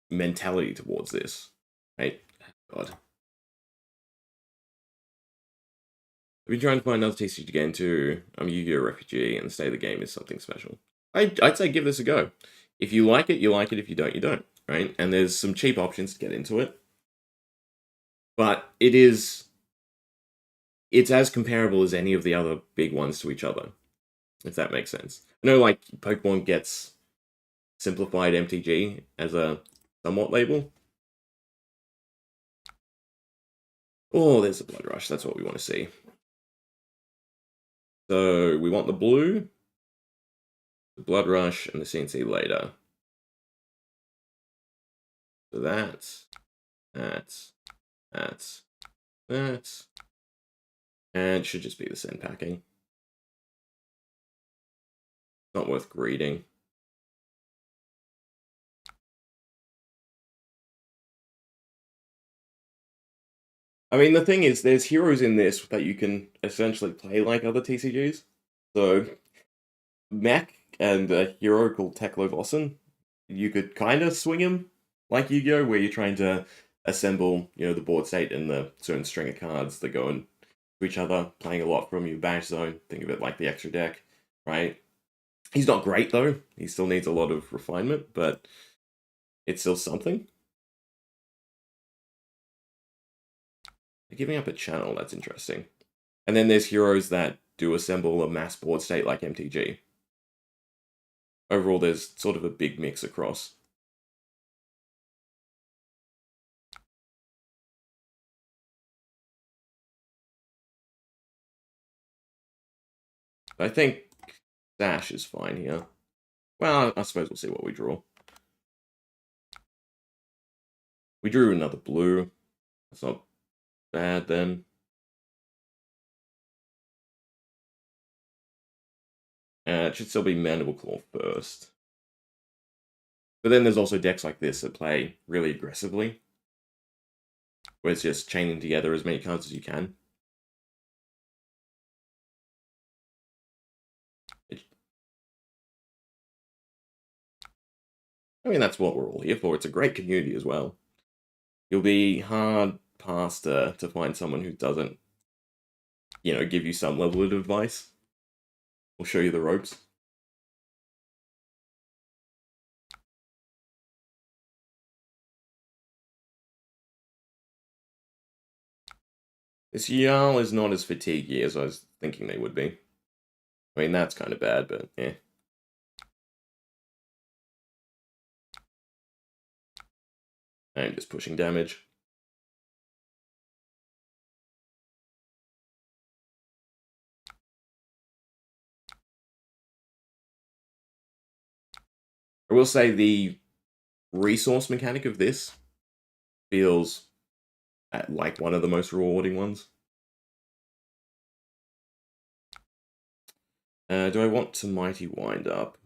mentality towards this, right? God. I've been trying to find another TCG to get into. I'm a Yu-Gi-Oh! Refugee, and the state of the game is something special. I'd say give this a go. If you like it, you like it. If you don't, you don't, right? And there's some cheap options to get into it. But it's as comparable as any of the other big ones to each other, if that makes sense. I know, like, Pokemon gets simplified MTG as a somewhat label. Oh, there's a Blood Rush. That's what we want to see. So we want the blue, the Blood Rush, and the CNC later. So that, and it should just be the Send Packing. Not worth greeting. I mean, the thing is, there's heroes in this that you can essentially play like other TCGs. So, Mech and a hero called Klloo, you could kind of swing him like Yu-Gi-Oh, where you're trying to assemble, the board state and the certain string of cards that go into each other, playing a lot from your banish zone. Think of it like the extra deck, right? He's not great though. He still needs a lot of refinement, but it's still something. They're giving up a channel, that's interesting. And then there's heroes that do assemble a mass board state like MTG. Overall, there's sort of a big mix across. I think Dash is fine here. Well, I suppose we'll see what we draw. We drew another blue. That's not bad then. It should still be Mandible Claw first. But then there's also decks like this that play really aggressively, where it's just chaining together as many cards as you can. I mean, that's what we're all here for. It's a great community as well. You'll be hard past to find someone who doesn't, give you some level of advice. We'll show you the ropes. This Jarl is not as fatiguey as I was thinking they would be. I mean, that's kind of bad, but yeah. I'm just pushing damage. I will say the resource mechanic of this feels like one of the most rewarding ones. Do I want to Mighty Wind up?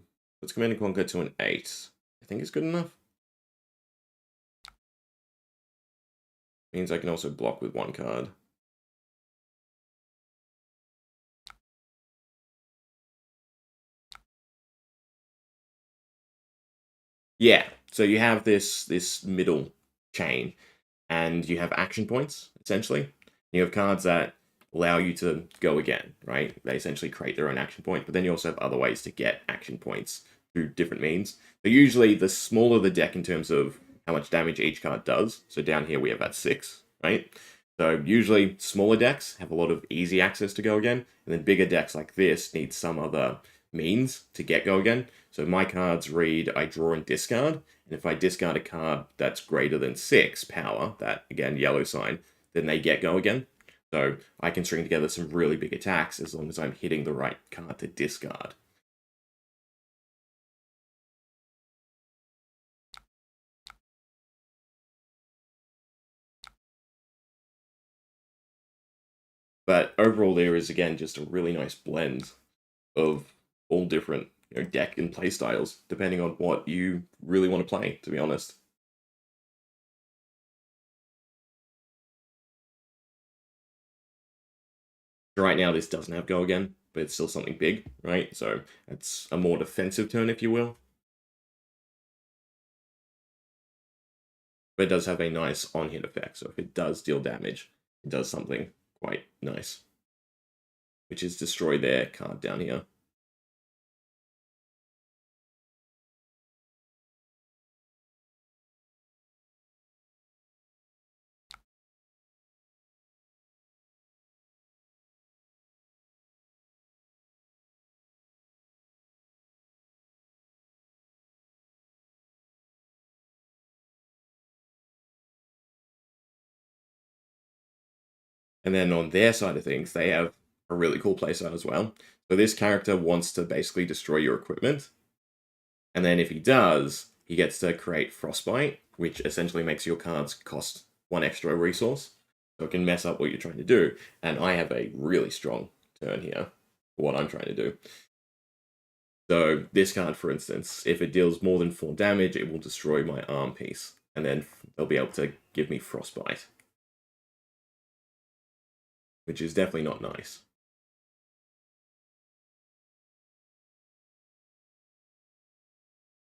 Let's Command and Conquer to an 8. I think it's good enough. Means I can also block with one card. Yeah, so you have this middle chain, and you have action points, essentially. You have cards that allow you to go again, right? They essentially create their own action point, but then you also have other ways to get action points through different means. So usually the smaller the deck in terms of how much damage each card does. So down here we have that 6, right? So usually smaller decks have a lot of easy access to go again, and then bigger decks like this need some other means to get go again. So my cards read I draw and discard, and if I discard a card that's greater than 6 power, that again yellow sign, then they get go again. So I can string together some really big attacks as long as I'm hitting the right card to discard. But overall, there is again just a really nice blend of all different deck and play styles, depending on what you really want to play, to be honest. Right now, this doesn't have go again, but it's still something big, right? So it's a more defensive turn, if you will. But it does have a nice on-hit effect, so if it does deal damage, it does something quite nice, which is destroy their card down here. And then on their side of things, they have a really cool playstyle as well. So this character wants to basically destroy your equipment. And then if he does, he gets to create Frostbite, which essentially makes your cards cost 1 extra resource. So it can mess up what you're trying to do. And I have a really strong turn here for what I'm trying to do. So this card, for instance, if it deals more than 4 damage, it will destroy my arm piece. And then they'll be able to give me Frostbite. which is definitely not nice.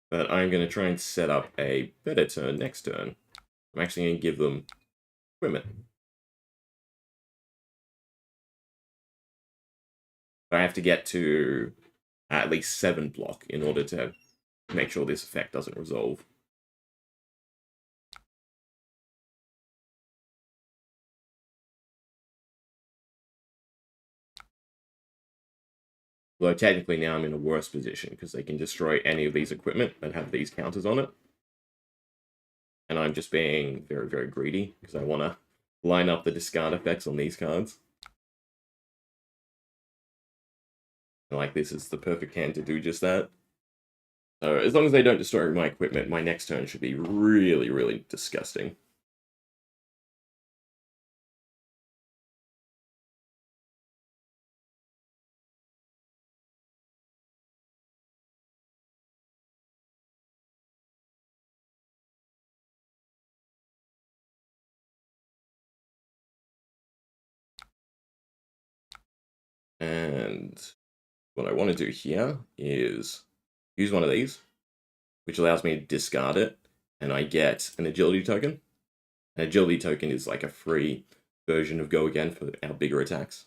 But I'm going to try and set up a better turn next turn. I'm actually going to give them equipment. But I have to get to at least 7 block in order to make sure this effect doesn't resolve. Although technically now I'm in a worse position because they can destroy any of these equipment and have these counters on it. And I'm just being very, very greedy because I want to line up the discard effects on these cards. And like this is the perfect hand to do just that. So as long as they don't destroy my equipment, my next turn should be really, really disgusting. And what I want to do here is use one of these, which allows me to discard it, and I get an agility token. An agility token is like a free version of Go Again for our bigger attacks.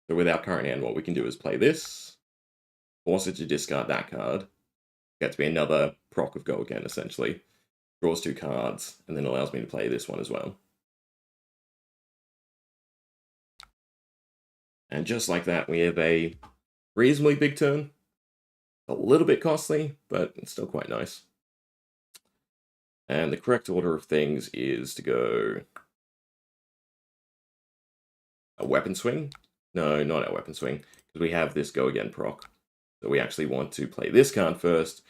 So with our current hand, what we can do is play this, force it to discard that card, get to be another proc of Go Again, essentially. Draws 2 cards, and then allows me to play this one as well. And just like that, we have a reasonably big turn. A little bit costly, but it's still quite nice. And the correct order of things is to go a weapon swing. No, not our weapon swing, because we have this Go Again proc. So we actually want to play this card first,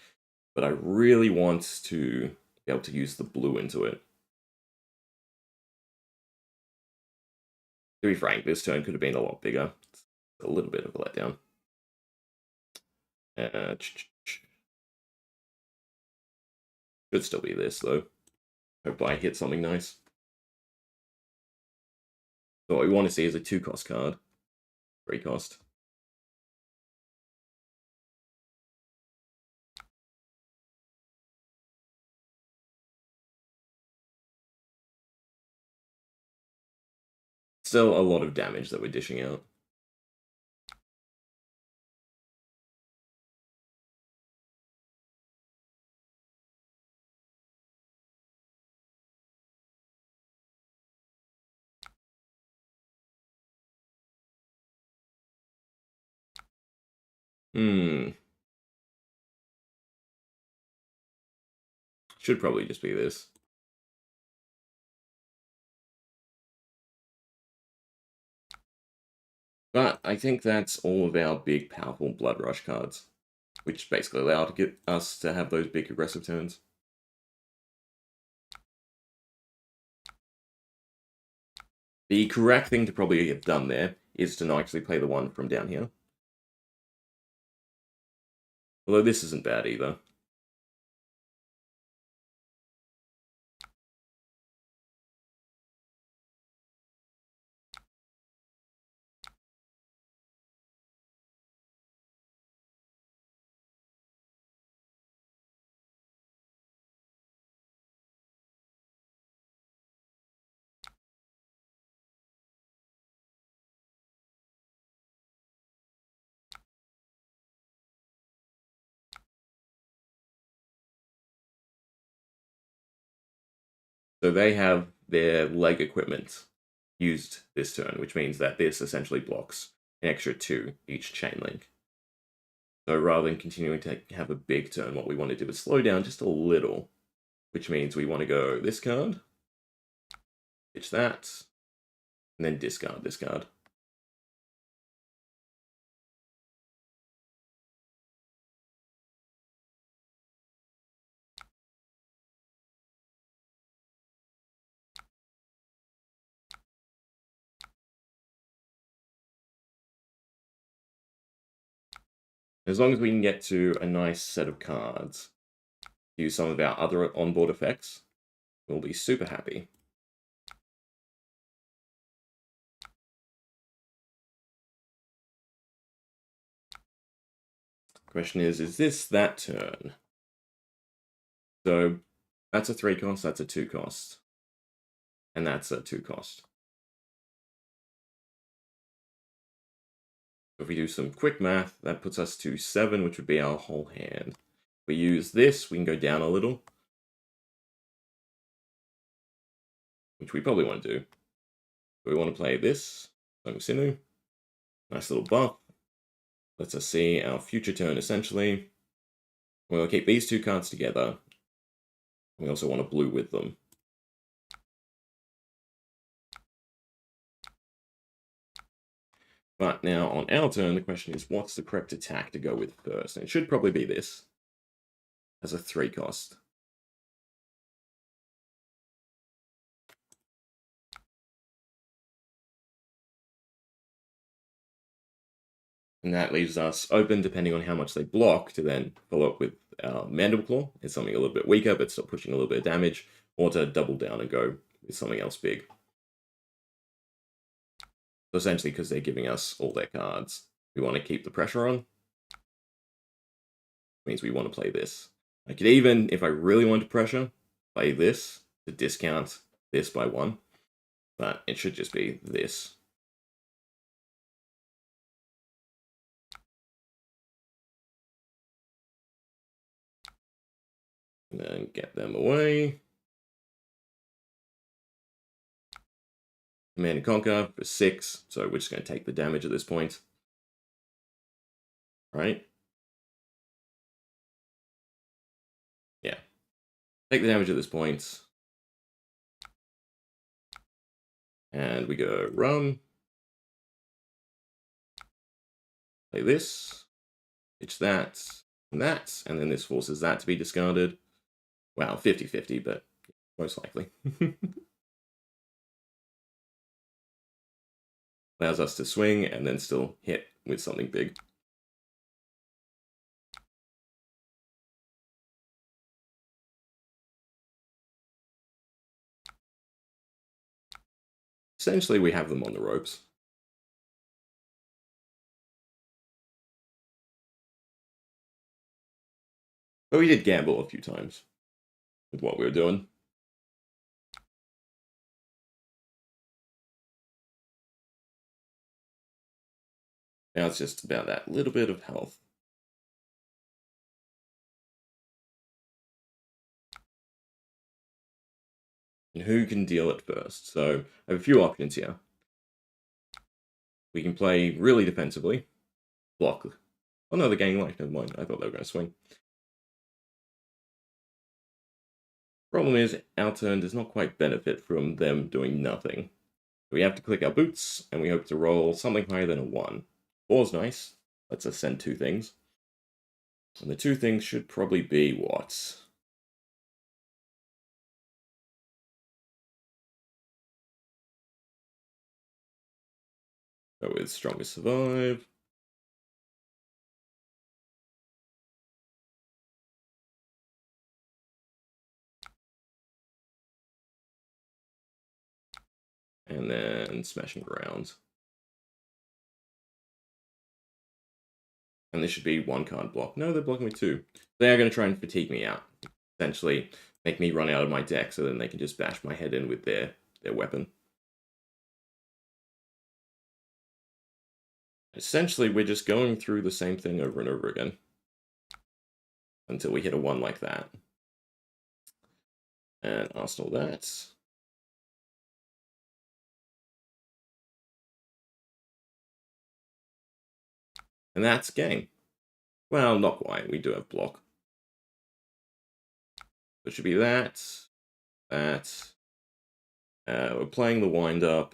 but I really want to be able to use the blue into it. To be frank, this turn could have been a lot bigger. It's a little bit of a letdown. Could still be this, though. Hope I hit something nice. So what we want to see is a 2-cost card. 3-cost. Still a lot of damage that we're dishing out. Should probably just be this. But I think that's all of our big, powerful Blood Rush cards, which basically allow to get us to have those big aggressive turns. The correct thing to probably have done there is to not actually play the one from down here. Although this isn't bad either. So they have their leg equipment used this turn, which means that this essentially blocks an extra 2 each chain link. So rather than continuing to have a big turn, what we want to do is slow down just a little, which means we want to go this card, pitch that, and then discard this card. As long as we can get to a nice set of cards, use some of our other onboard effects, we'll be super happy. Question is this that turn? So that's a 3 cost, that's a 2 cost. And that's a 2 cost. If we do some quick math, that puts us to 7, which would be our whole hand. If we use this, we can go down a little, which we probably want to do. We want to play this, Sinu. Nice little buff. Lets us see our future turn, essentially. We'll keep these 2 cards together. We also want to blue with them. But now, on our turn, the question is, what's the correct attack to go with first? And it should probably be this, as a 3 cost. And that leaves us open, depending on how much they block, to then follow up with our Mandible Claw. It's something a little bit weaker, but still pushing a little bit of damage, or to double down and go with something else big. So essentially, because they're giving us all their cards, we want to keep the pressure on. Means we want to play this. I could even, if I really want to pressure, play this to discount this by 1. But it should just be this. And then get them away. Command and Conquer for 6, so we're just going to take the damage at this point. Right? Yeah. Take the damage at this point. And we go rum. Play this. Pitch that. And that. And then this forces that to be discarded. Wow, 50-50, but most likely. Allows us to swing and then still hit with something big. Essentially, we have them on the ropes. But we did gamble a few times with what we were doing. Now it's just about that little bit of health. And who can deal it first? So I have a few options here. We can play really defensively. Block. Oh no, they're gaining life. Never mind. I thought they were going to swing. Problem is, our turn does not quite benefit from them doing nothing. We have to click our boots, and we hope to roll something higher than a 1. 4's nice. Let's us send 2 things. And the 2 things should probably be what? Go with Strongest Survive. And then Smashing Ground. And this should be 1 card block. No, they're blocking with 2. They are going to try and fatigue me out. Essentially, make me run out of my deck so then they can just bash my head in with their weapon. Essentially, we're just going through the same thing over and over again. Until we hit a 1 like that. And Arsenal that. And that's game. Well, not quite. We do have block. It should be that. That. We're playing the wind-up.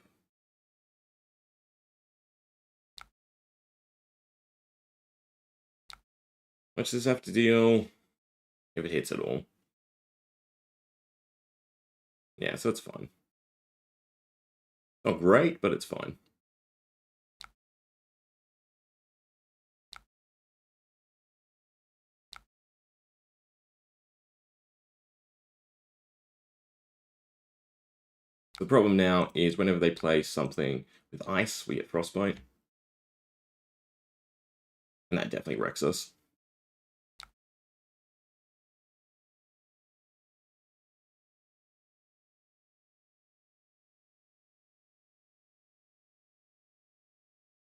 Much does this have to deal? If it hits at all. Yeah, so it's fine. Not great, but it's fine. The problem now is whenever they play something with ice, we get frostbite. And that definitely wrecks us.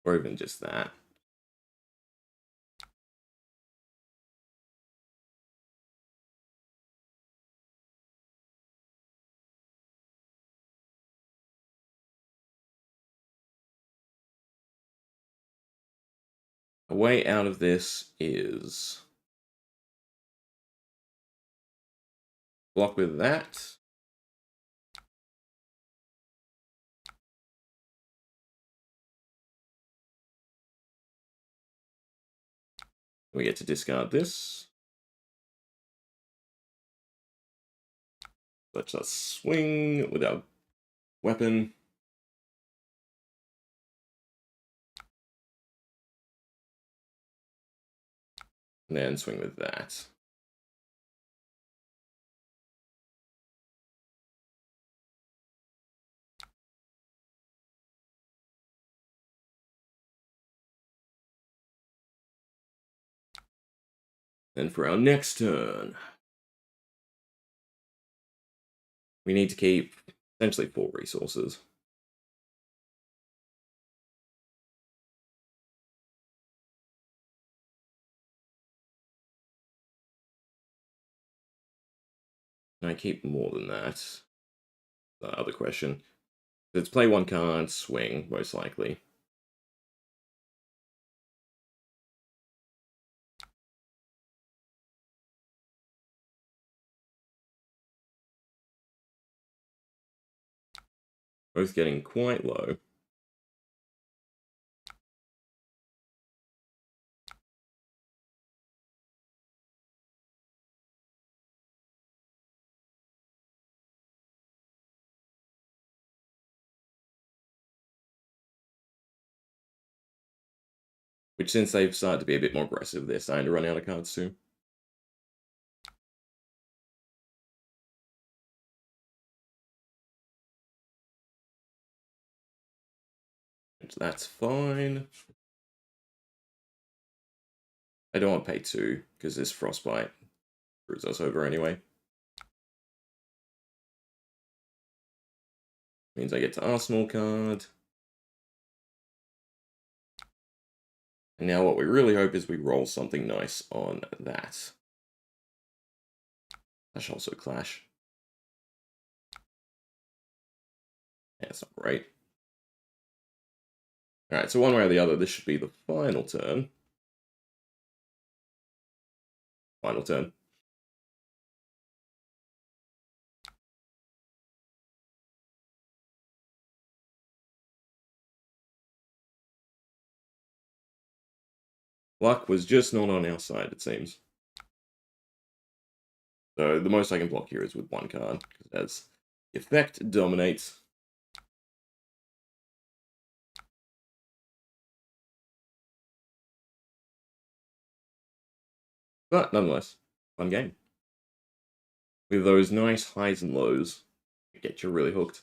Or even just that. A way out of this is block with that. We get to discard this. Let's us swing with our weapon. And then swing with that. Then for our next turn, we need to keep essentially 4 resources. And I keep more than that. The other question. Let's play 1 card, swing, most likely. Both getting quite low. Which, since they've started to be a bit more aggressive, they're starting to run out of cards too. Which, that's fine. I don't want to pay 2, because this frostbite screws us over anyway. Means I get to Arsenal card. And now what we really hope is we roll something nice on that. That should also clash. Yeah, it's not great. Alright, so one way or the other, this should be the final turn. Final turn. Luck was just not on our side, it seems. So the most I can block here is with 1 card, because as effect dominates. But nonetheless, fun game. With those nice highs and lows, get you really hooked.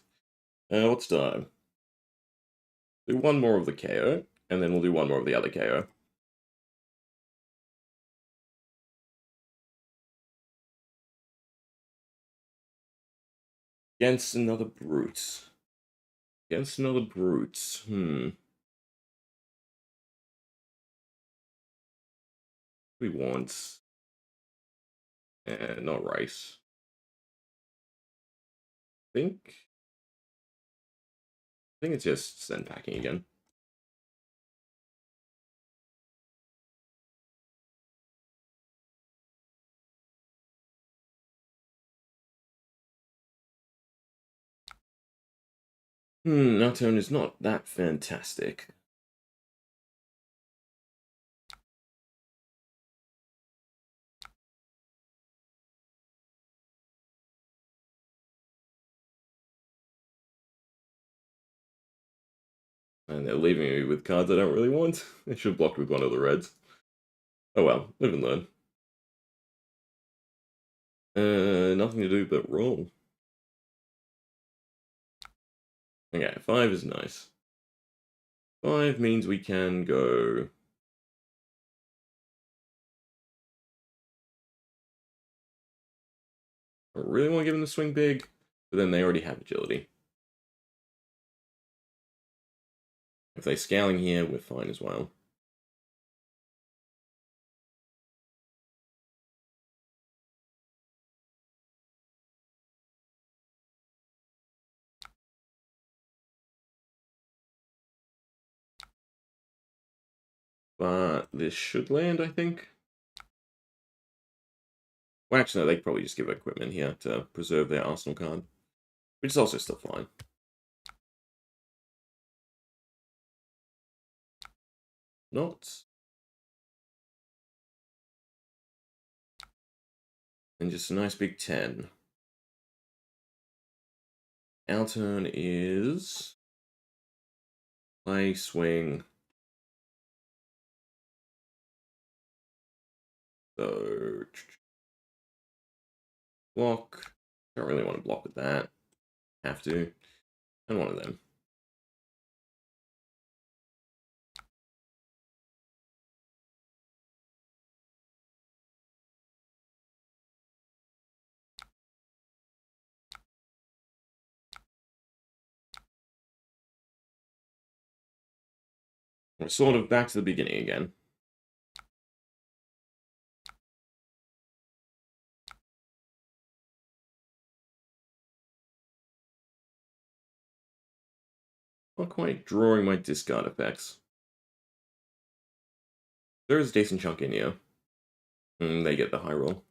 What's time? Do 1 more of the KO, and then we'll do 1 more of the other KO. Against another brute. Against another brute. We want... not rice. I think it's just send packing again. Our turn is not that fantastic. And they're leaving me with cards I don't really want. I should have blocked with 1 of the reds. Oh well, live and learn. Nothing to do but roll. Okay, 5 is nice. 5 means we can go... I really want to give them the swing big, but then they already have agility. If they're scaling here, we're fine as well. But this should land, I think. Well, actually, no, they probably just give equipment here to preserve their arsenal card, which is also still fine. Not. And just a nice big 10. Our turn is... play, swing. So... block. Don't really want to block with that. Have to. And one of them. We're sort of back to the beginning again. Not quite drawing my discard effects. There's a decent chunk in here. They get the high roll.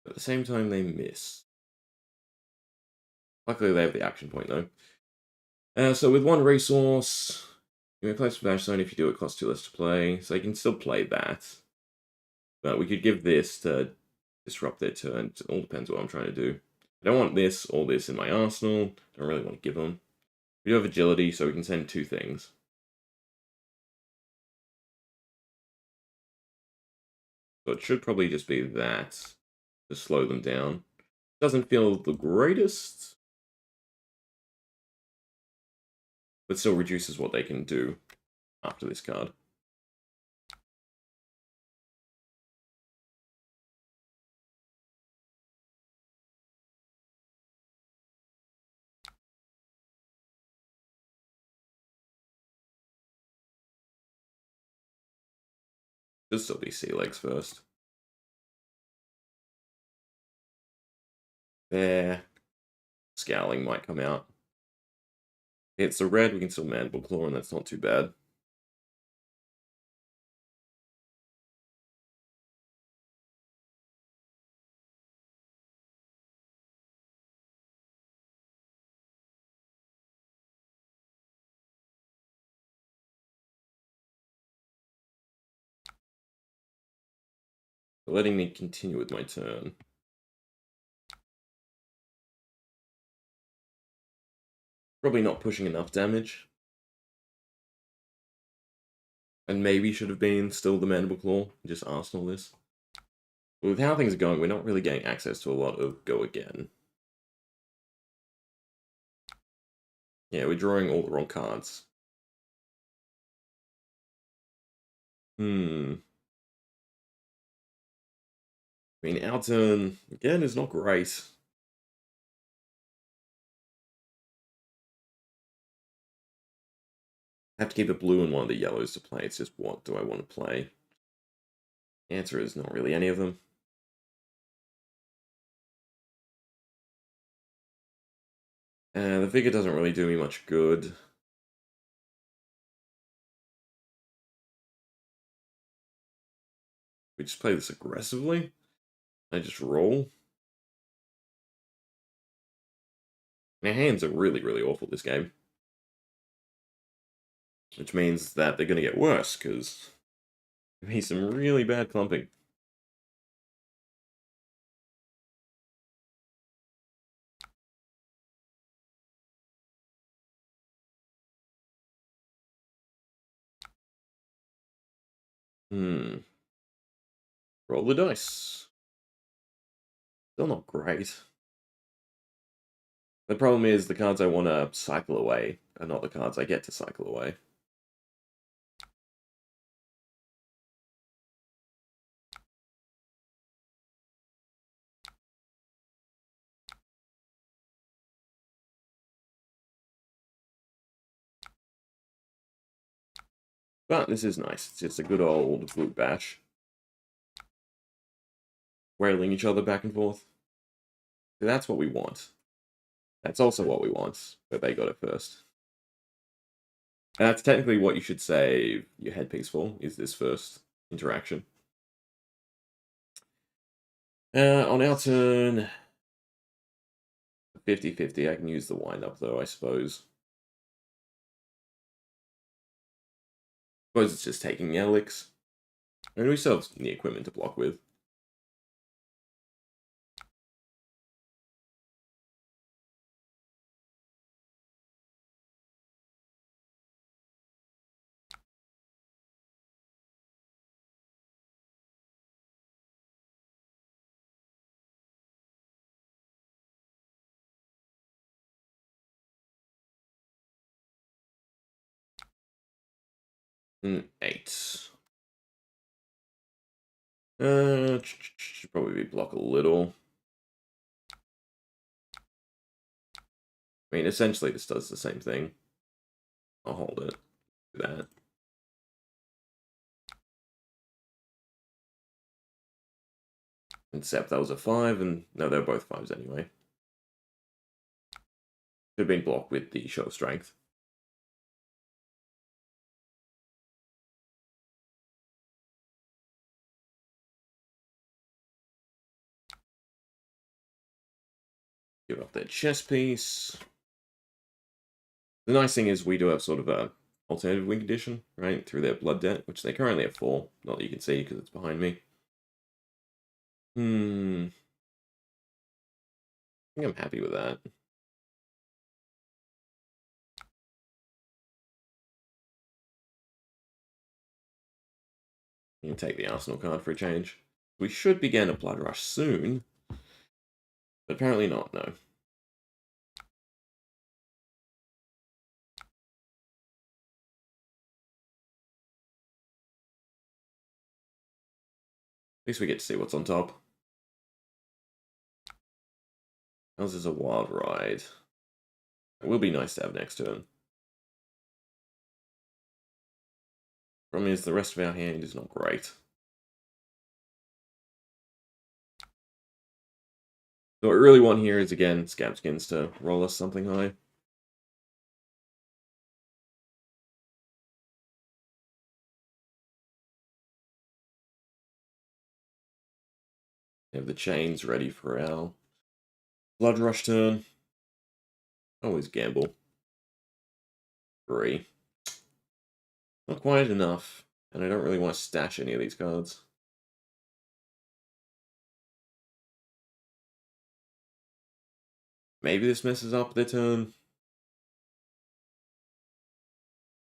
At the same time, they miss. Luckily, they have the action point, though. So with one resource, you may play Splash Zone. If you do, it costs 2 less to play. So you can still play that. But we could give this to disrupt their turn. It all depends what I'm trying to do. I don't want this or this in my arsenal. I don't really want to give them. We do have agility, so we can send 2 things. So it should probably just be that to slow them down. Doesn't feel the greatest, but still reduces what they can do after this card. Should still be sea legs first. There. Scowling might come out. It's a red, we can still Mandible Claw, and that's not too bad. Letting me continue with my turn. Probably not pushing enough damage. And maybe should have been still the Mandible Claw, just arsenal this. But with how things are going, we're not really getting access to a lot of go again. Yeah, we're drawing all the wrong cards. I mean, our turn, again, is not great. I have to keep a blue and one of the yellows to play. It's just, what do I want to play? The answer is not really any of them. The figure doesn't really do me much good. We just play this aggressively. I just roll. My hands are really, really awful this game. Which means that they're going to get worse, because there'll be some really bad clumping. Roll the dice. Still not great. The problem is the cards I want to cycle away are not the cards I get to cycle away. But this is nice. It's just a good old blue bash. Wailing each other back and forth. So that's what we want. That's also what we want, but they got it first. And that's technically what you should save your headpiece for, is this first interaction. On our turn, 50-50, I can use the wind-up though, I suppose. Suppose it's just taking the Elix. And we still have the equipment to block with. And 8. Should probably block a little. I mean, essentially this does the same thing. I'll hold it. Do that. Except that was a 5, and no, they're both 5s anyway. Could have been blocked with the show of strength. Give up that chess piece. The nice thing is we do have sort of a alternative win condition, right? Through their blood debt, which they currently have 4. Not that you can see because it's behind me. I think I'm happy with that. You can take the Arsenal card for a change. We should begin a blood rush soon, but apparently not, no. At least we get to see what's on top. Ours is a wild ride. It will be nice to have next turn. Problem is, the rest of our hand is not great. So what we really want here is, again, Scabskins to roll us something high. We have the chains ready for our blood rush turn. Always gamble. 3. Not quite enough, and I don't really want to stash any of these cards. Maybe this messes up their turn.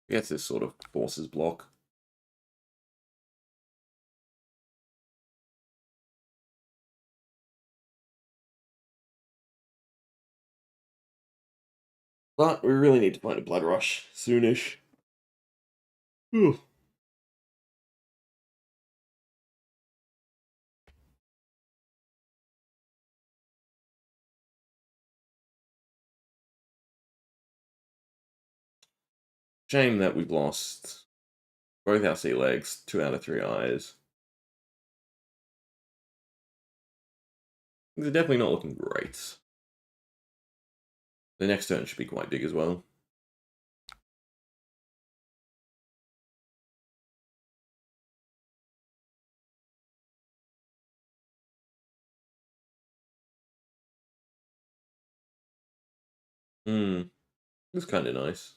I guess this sort of forces block. But we really need to find a blood rush soonish. Whew. Shame that we've lost both our sea legs, 2 out of 3 eyes. Things are definitely not looking great. The next turn should be quite big as well. It's kind of nice.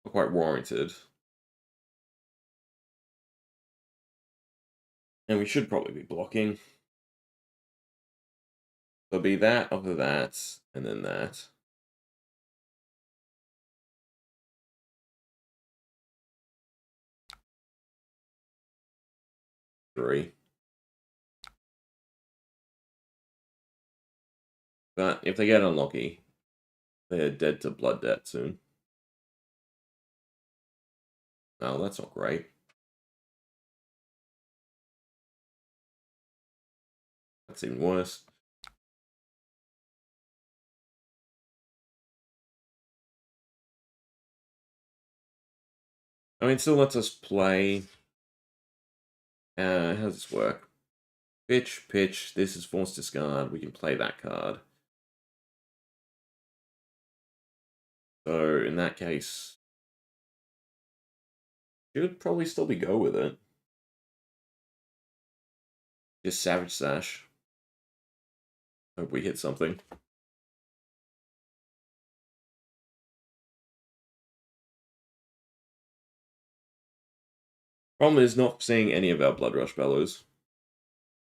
Not quite warranted. And we should probably be blocking. There'll be that, after that, and then that. Three. But if they get unlucky, they're dead to blood debt soon. Oh, that's not great. That's even worse. I mean, it still lets us play. How does this work? Pitch, pitch. This is forced discard. We can play that card. So in that case, should probably still be go with it. Just Savage Sash. Hope we hit something. Problem is not seeing any of our Blood Rush Bellows.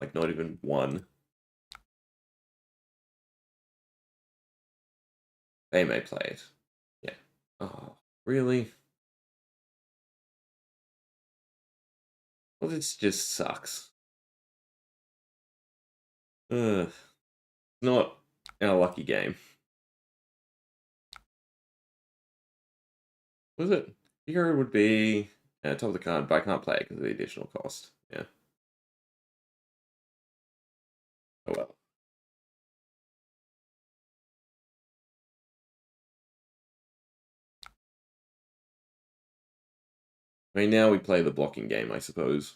Like, not even one. They may play it. Yeah. Oh, really? Well, this just sucks. Ugh. Not our lucky game. Was it? Here would be top of the card, but I can't play it because of the additional cost. Yeah. Oh well. I mean, now we play the blocking game, I suppose.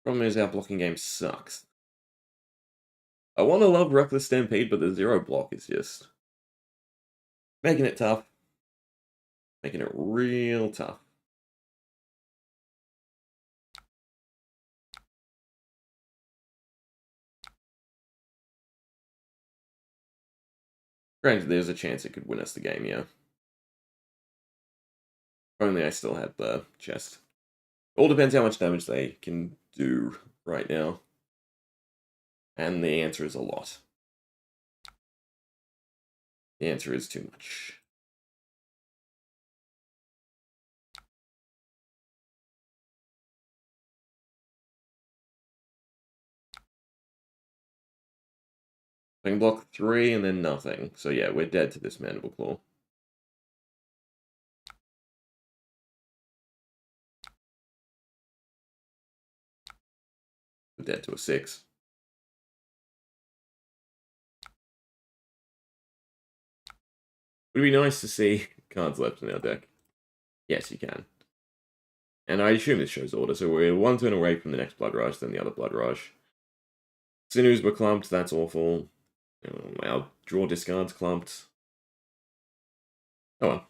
Problem is, our blocking game sucks. I want to love Reckless Stampede, but the 0 block is just making it tough. Making it real tough. Granted, there's a chance it could win us the game, yeah. Only I still had the chest. All depends how much damage they can do right now. And the answer is a lot. The answer is too much. I can block 3 and then nothing. So yeah, we're dead to this Mandible Claw. We're dead to a 6. It would be nice to see cards left in our deck. Yes, you can. And I assume this shows order, so we're one turn away from the next Blood Rush, then the other Blood Rush. Sinews were clumped, that's awful. Our draw discards clumped. Oh well.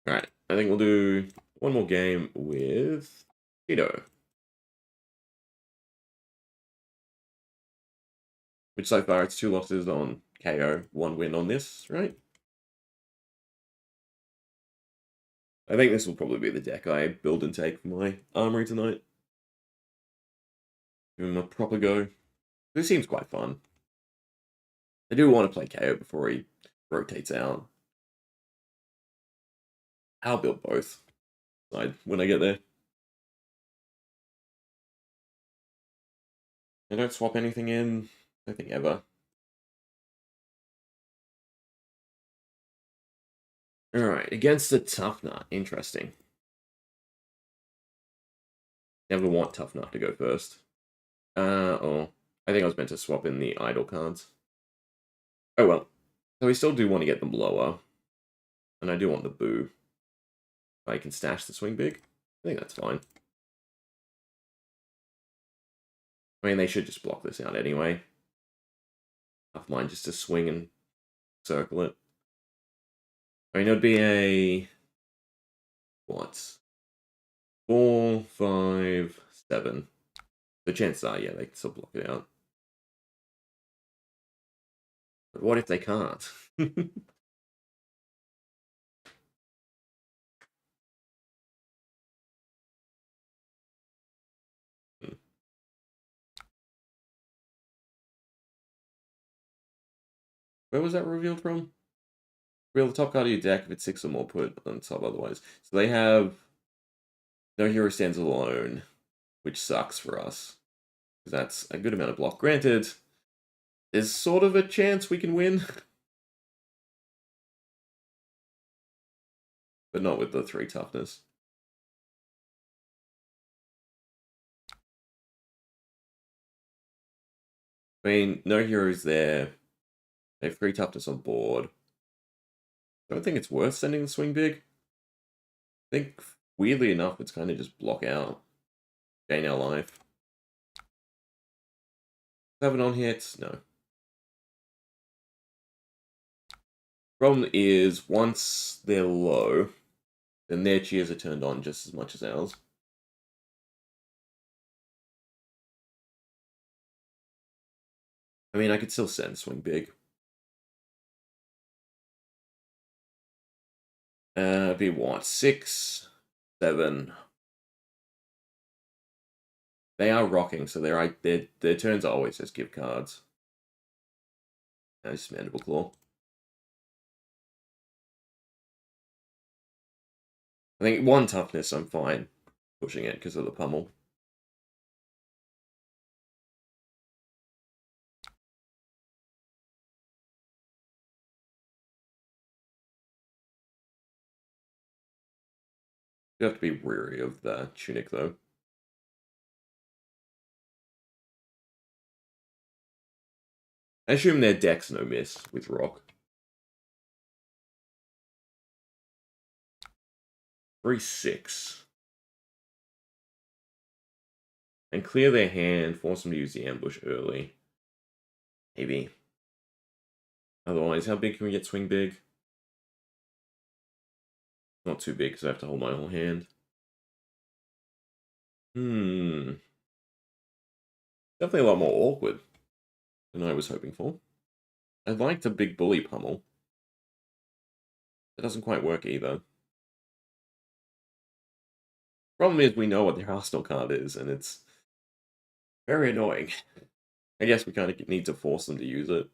Alright, I think we'll do one more game with Tito. Which so far it's 2 losses on KO, 1 win on this, right? I think this will probably be the deck I build and take for my armory tonight. Give him a proper go. This seems quite fun. I do want to play KO before he rotates out. I'll build both when I get there. I don't swap anything in, I think ever. Alright, against a Tough Nut. Interesting. Never want Tough Nut to go first. Oh. I think I was meant to swap in the idle cards. Oh well. So we still do want to get them lower. And I do want the Boo. I can stash the Swing Big. I think that's fine. I mean, they should just block this out anyway. Enough mine just to swing and circle it. I mean, it would be a... What? 4, 5, 7. The chances are, yeah, they can still block it out. But what if they can't? Where was that revealed from? Reveal the top card of your deck if it's 6 or more, put on top otherwise. So they have no hero stands alone, which sucks for us. Because that's a good amount of block. Granted, there's sort of a chance we can win. But not with the 3 toughness. I mean, no heroes there. They have 3 toughness on board. I don't think it's worth sending the swing big. I think, weirdly enough, it's kind of just block out. Gain our life. 7 on hits? No. Problem is, once they're low, then their cheers are turned on just as much as ours. I mean, I could still send swing big. Be what? 6, 7. They are rocking, so their turns are always just give cards. Nice Mandible Claw. I think 1 toughness, I'm fine pushing it because of the pummel. You have to be wary of the Tunic, though. I assume their deck's no miss with Rock. 3-6. And clear their hand, force them to use the ambush early. Maybe. Otherwise, how big can we get swing big? Not too big, because I have to hold my whole hand. Definitely a lot more awkward than I was hoping for. I liked a big bully pummel. That doesn't quite work either. Problem is, we know what their Arsenal card is, and it's very annoying. I guess we kind of need to force them to use it.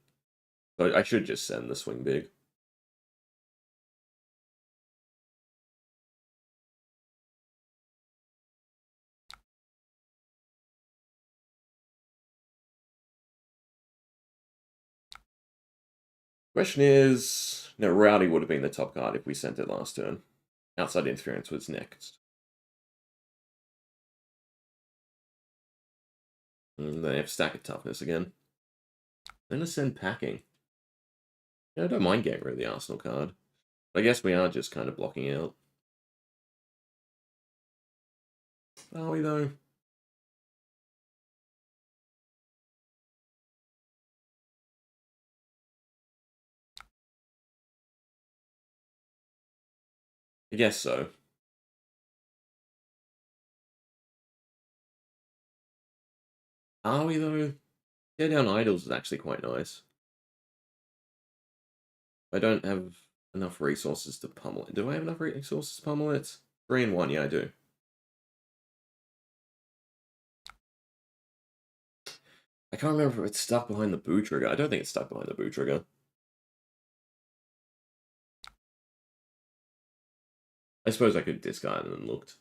But I should just send the swing big. Question is, no, Rowdy would have been the top card if we sent it last turn. Outside interference was next. And they have stack of toughness again. Then to send packing. Yeah, I don't mind getting rid of the Arsenal card. I guess we are just kind of blocking out. Are we though? I guess so. Are we though? Tear down idols is actually quite nice. I don't have enough resources to pummel it. Do I have enough resources to pummel it? 3 and 1, yeah, I do. I can't remember if it's stuck behind the boo trigger. I don't think it's stuck behind the boo trigger. I suppose I could discard it and looked.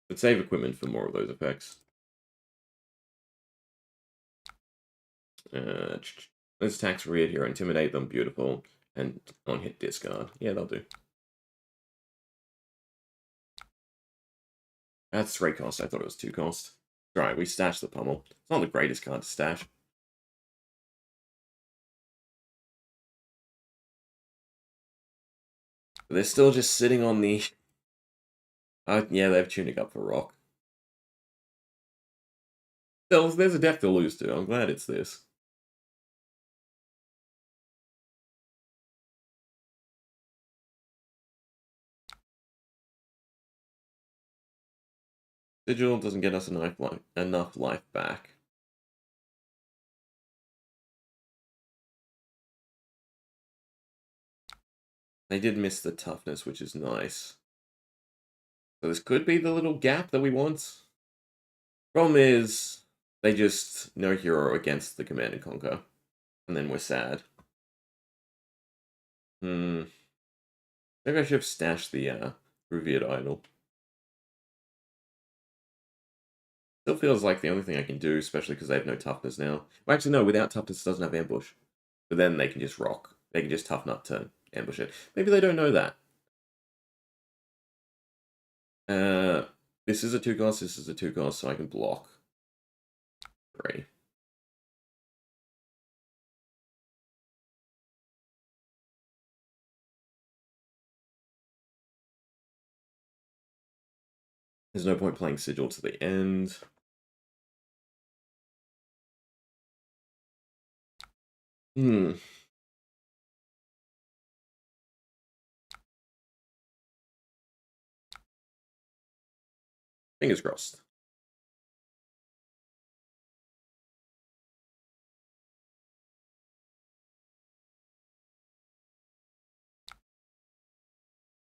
But save equipment for more of those effects. Let's tax Revered here, intimidate them, beautiful. And on hit discard. Yeah, they'll do. That's 3 cost. I thought it was 2 cost. Right, we stashed the pummel. It's not the greatest card to stash. But they're still just sitting on the... yeah, they have Tunic up for Rock. There's a deck to lose to. I'm glad it's this. Sigil doesn't get us enough life back. They did miss the toughness, which is nice. So this could be the little gap that we want. Problem is, they just no hero against the Command and Conquer. And then we're sad. Hmm. Maybe I should have stashed the Revered idol. Still feels like the only thing I can do, especially because they have no toughness now. Well, actually, no, without toughness, it doesn't have ambush. But then they can just rock. They can just toughen up to ambush it. Maybe they don't know that. Uh, this is a 2-cost, this is a 2-cost, so I can block 3. There's no point playing Sigil to the end. Hmm. Fingers crossed.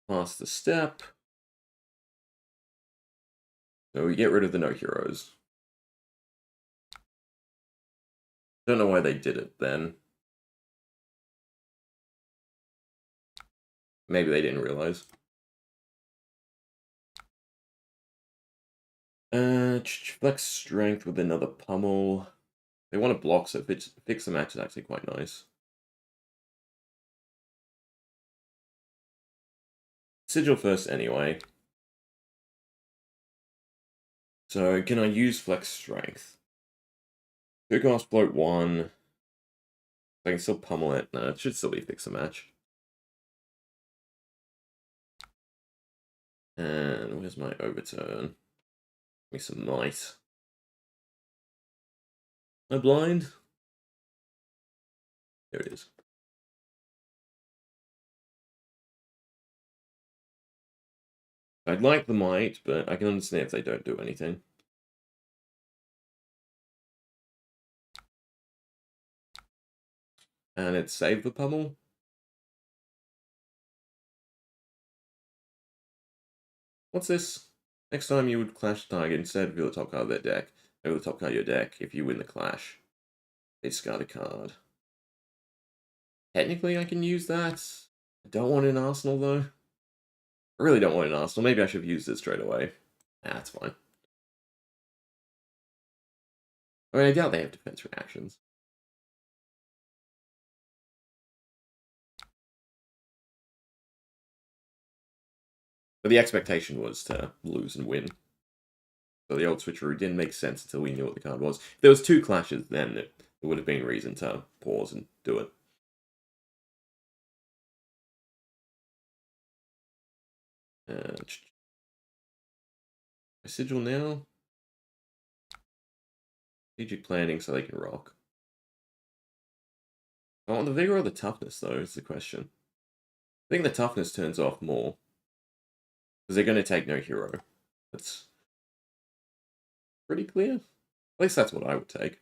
Pass the step. So we get rid of the no heroes. Don't know why they did it then. Maybe they didn't realize. Flex strength with another pummel. They want to block, so fix the match is actually quite nice. Sigil first anyway. So can I use flex strength? 2-cost float 1. I can still pummel it. No, it should still be fix the match. And where's my overturn? Give me some might. Am I blind? There it is. I'd like the might, but I can understand if they don't do anything. And it's save the pummel. What's this? Next time you would clash the target, instead reveal the top card of their deck. Reveal the top card of your deck. If you win the clash, discard a card. Technically, I can use that. I don't want an arsenal, though. I really don't want an arsenal. Maybe I should have used it straight away. That's fine. I mean, I doubt they have defense reactions. But the expectation was to lose and win. So the old switcheroo didn't make sense until we knew what the card was. If there was 2 clashes, then it would have been reason to pause and do it. Sigil now. Strategic planning so they can rock. I want the vigor or the toughness, though, is the question. I think the toughness turns off more. Because they're going to take no hero. That's pretty clear. At least that's what I would take.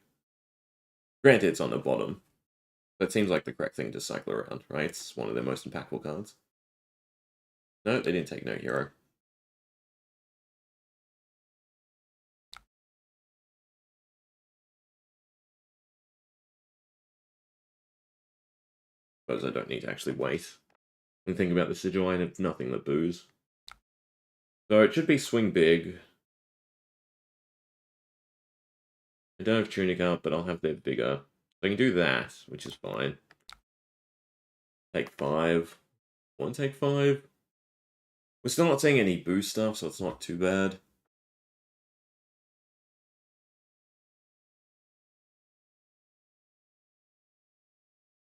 Granted, it's on the bottom. That seems like the correct thing to cycle around, right? It's one of their most impactful cards. No, they didn't take no hero. Suppose I don't need to actually wait and think about the sigil. I have nothing that boos. So it should be swing big. I don't have Tunic up, but I'll have their bigger. So I can do that, which is fine. Take 5. One take 5. We're still not seeing any boost stuff, so it's not too bad.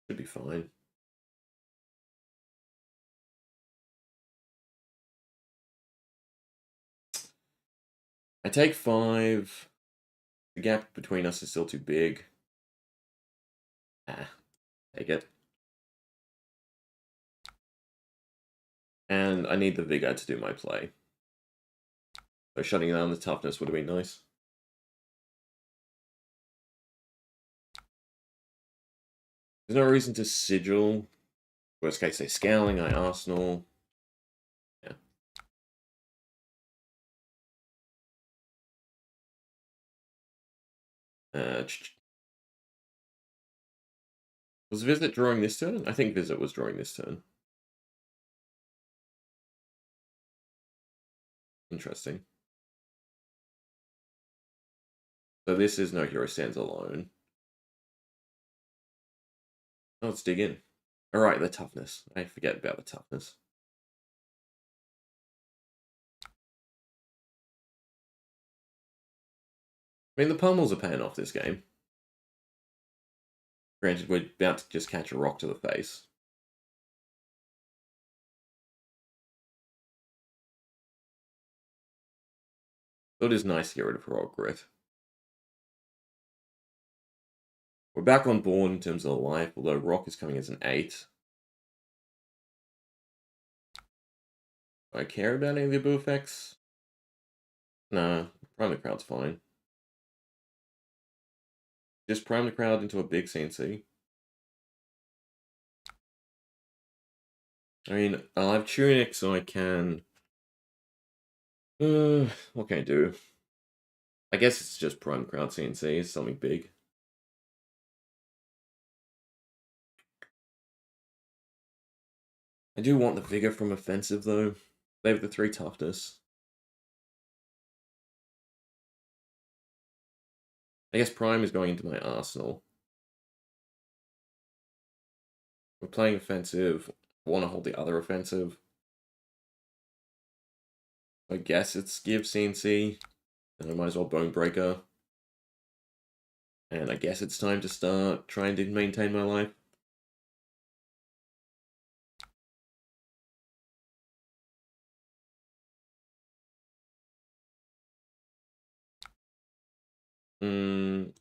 Should be fine. I take 5. The gap between us is still too big. Ah, take it. And I need the vigor to do my play. So shutting down the toughness would have been nice. There's no reason to sigil. Worst case, they scaling, I arsenal. Yeah. Uh, Was Visit drawing this turn? I think Visit was drawing this turn. Interesting. So this is No Hero Stands Alone. Oh, let's dig in. Alright, the toughness. I forget about the toughness. I mean, the pummels are paying off this game. Granted, we're about to just catch a rock to the face. But it is nice to get rid of Heroic Grit. We're back on board in terms of life, although Rock is coming as an 8. Do I care about any of the blue effects? Nah, Prime the Crowd's fine. Just Prime the Crowd into a big CNC. I mean, I'll have Tunic so I can... what can I do? I guess it's just Prime the Crowd CNC, it's something big. I do want the Vigor from Offensive, though. They have the 3 toughness. I guess Prime is going into my arsenal. We're playing offensive. Want to hold the other offensive. I guess it's give CNC. And I might as well Bone Breaker. And I guess it's time to start trying to maintain my life.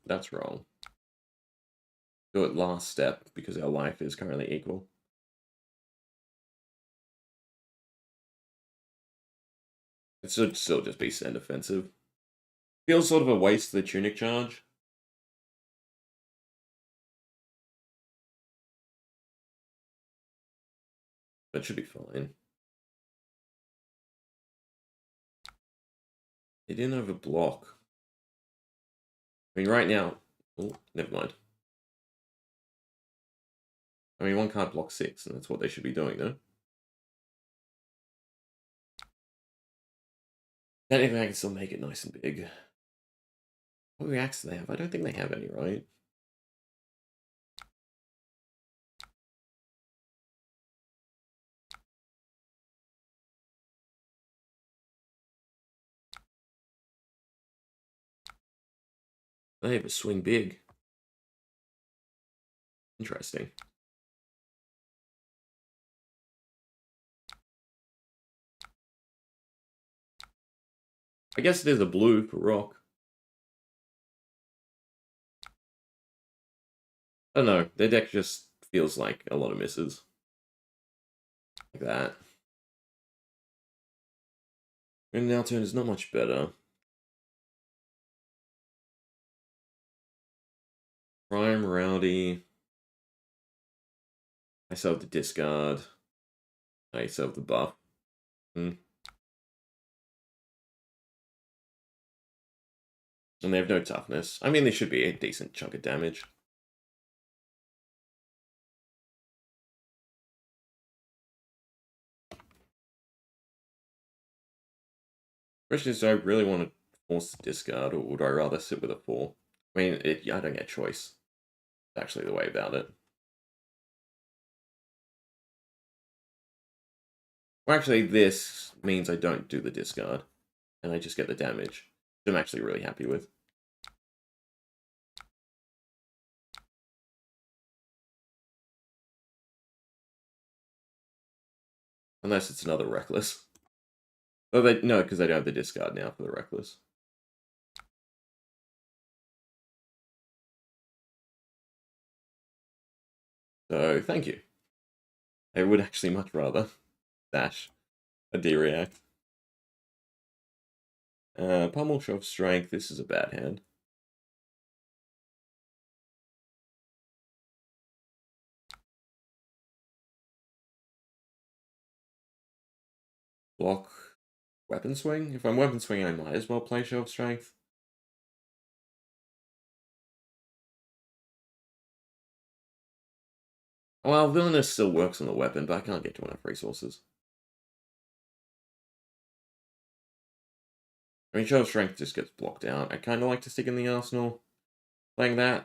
That's wrong. Do it last step because our life is currently equal. It should still just be send offensive. Feels sort of a waste of the Tunic charge. That should be fine. It didn't overblock. I mean, right now... Oh, never mind. I mean, one card blocks 6, and that's what they should be doing, though. Technically, I can still make it nice and big. What reacts do they have? I don't think they have any, right? They have a swing big. Interesting. I guess it is a blue for rock. I don't know. Their deck just feels like a lot of misses. Like that. And now turn is not much better. Prime, Rowdy. I still have the discard. I still have the buff. And they have no toughness. I mean, they should be a decent chunk of damage. Question is, do I really want to force the discard, or would I rather sit with a 4? I mean, I don't get a choice. It's actually the way about it. Well, actually, this means I don't do the discard, and I just get the damage, which I'm actually really happy with. Unless it's another Reckless. Oh, no, because they don't have the discard now for the Reckless. So, thank you. I would actually much rather dash a D-React. Pummel, Show of Strength. This is a bad hand. Block, Weapon Swing. If I'm Weapon Swinging, I might as well play Show of Strength. Well, Villainous still works on the weapon, but I can't get to enough resources. I mean, Show of Strength just gets blocked out. I kind of like to stick in the Arsenal. Playing that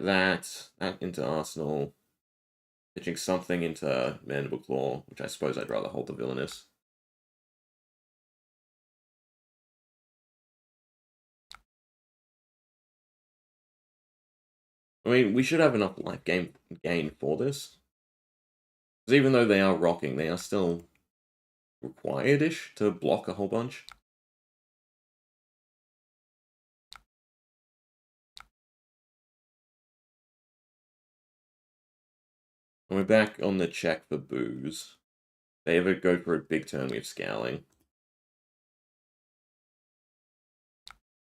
into Arsenal. Pitching something into Mandible Claw, which I suppose I'd rather hold the Villainous. I mean, we should have enough life gain for this. Because even though they are rocking, they are still required-ish to block a whole bunch. And we're back on the check for booze. They ever go for a big turn, we have Scowling.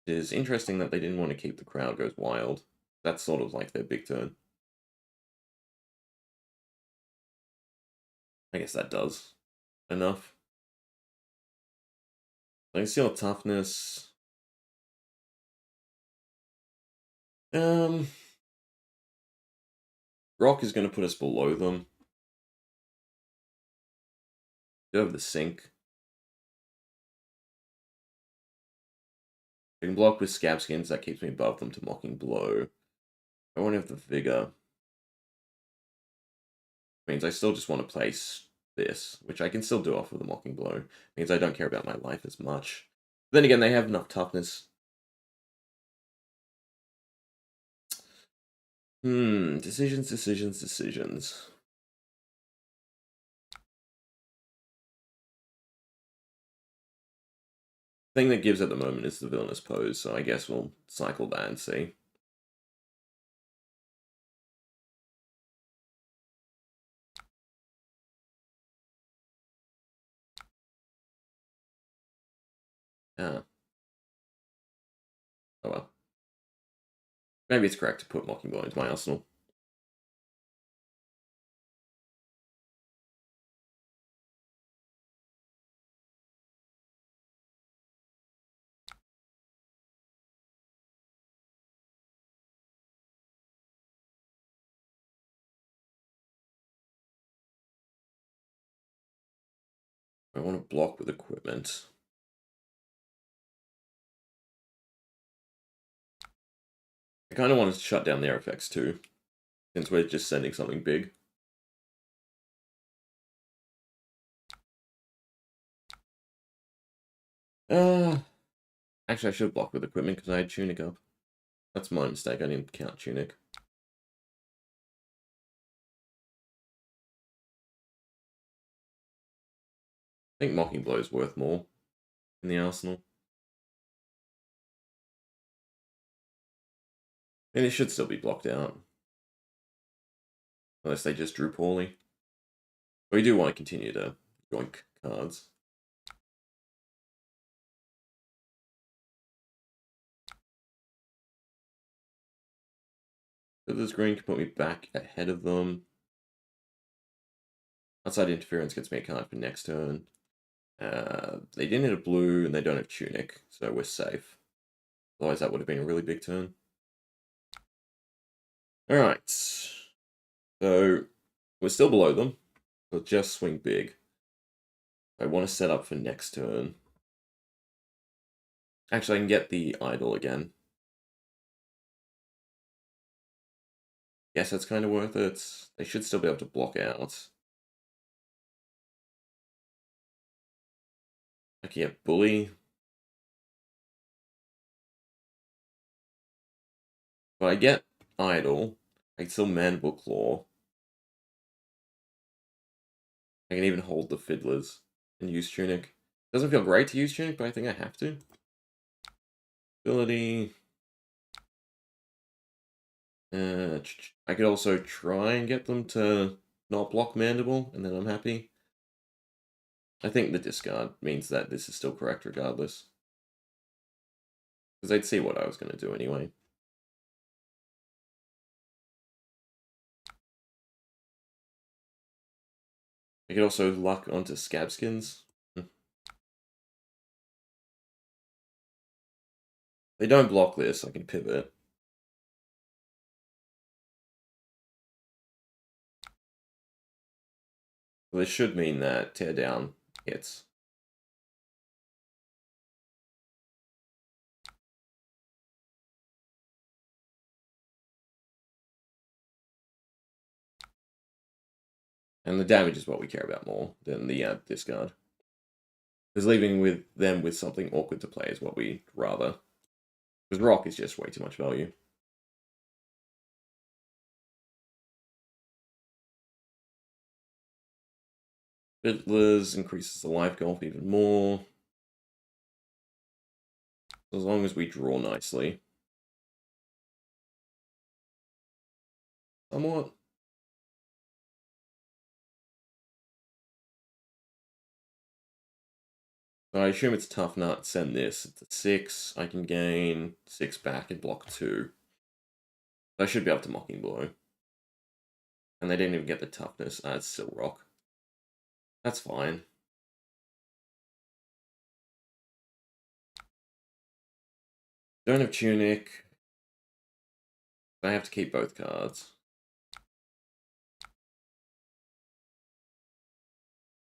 It is interesting that they didn't want to keep the crowd goes wild. That's sort of like their big turn. I guess that does enough. I can steal toughness. Rock is going to put us below them. Go over the sink. I can block with Scab Skins, that keeps me above them to Mocking Blow. I won't have the Vigor. Means I still just want to place this, which I can still do off with the Mocking Blow. Means I don't care about my life as much. Then again, they have enough toughness. Decisions. Thing that gives at the moment is the Villainous Pose, so I guess we'll cycle that and see. Ah. Oh well. Maybe it's correct to put Mocking Blow into my arsenal. I want to block with equipment. I kind of want to shut down their effects too, since we're just sending something big. Actually, I should block with equipment because I had Tunic up. That's my mistake, I didn't count Tunic. I think Mocking Blow is worth more in the arsenal. And it should still be blocked out. Unless they just drew poorly. But we do want to continue to joink cards. So this green can put me back ahead of them. Outside interference gets me a card for next turn. They didn't hit a blue and they don't have Tunic, so we're safe. Otherwise that would have been a really big turn. Alright. So we're still below them. But just swing big. I want to set up for next turn. Actually, I can get the idol again. Guess that's kind of worth it. They should still be able to block out. I can get Bully. But I get Idol. I can still Mandible Claw. I can even hold the Fiddlers and use Tunic. Doesn't feel great to use Tunic, but I think I have to. Ability. I could also try and get them to not block Mandible, and then I'm happy. I think the discard means that this is still correct regardless. Because they'd see what I was going to do anyway. I could also luck onto Scabskins. They don't block this, I can pivot. Well, this should mean that tear down hits. And the damage is what we care about more than the discard. Because leaving with them with something awkward to play is what we'd rather. Because rock is just way too much value. Fiddlers increases the life gulp even more. As long as we draw nicely. Somewhat. So I assume it's tough nut, send this. It's a 6. I can gain 6 back and block 2. I should be able to Mocking Blow. And they didn't even get the toughness. Ah, it's still rock. That's fine. Don't have Tunic. I have to keep both cards.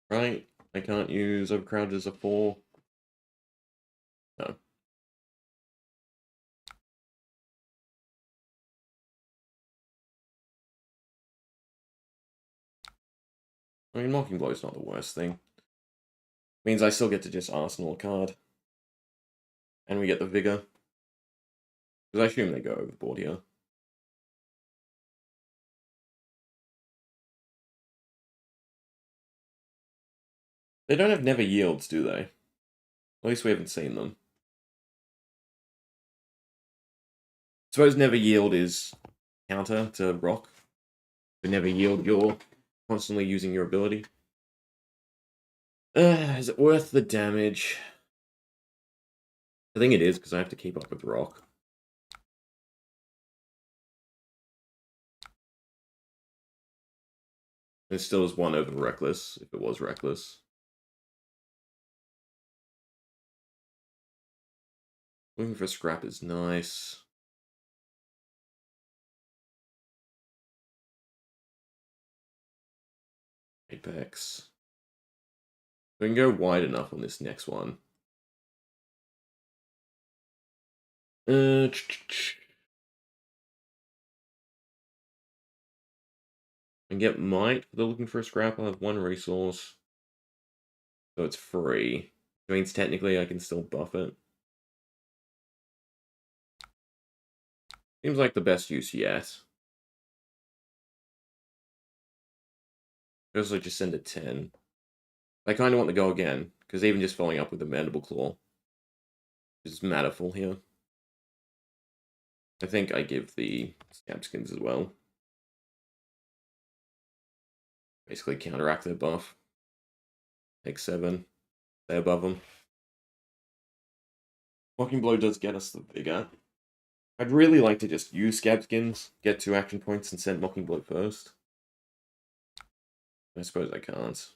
Right? I can't use Overcrowded as a 4. No. I mean, Mocking Blow is not the worst thing. Means I still get to just Arsenal a card. And we get the Vigor. Because I assume they go overboard here. They don't have Never Yields, do they? At least we haven't seen them. Suppose Never Yield is counter to Rock. But Never Yield, you're constantly using your ability. Is it worth the damage? I think it is, because I have to keep up with Rock. It still is 1 over Reckless, if it was Reckless. Looking for Scrap is nice. Apex. We can go wide enough on this next one. And get Might. They're looking for a Scrap. I'll have 1 resource. So it's free. Which means technically I can still buff it. Seems like the best use yet. Because I just send a 10. I kind of want to go again, because even just following up with the Mandible Claw is matterful here. I think I give the Scabskins as well. Basically counteract their buff. Take 7. Stay above them. Mocking Blow does get us the Vigor. I'd really like to just use Scabskins, get 2 action points, and send Mocking Blow first. I suppose I can't.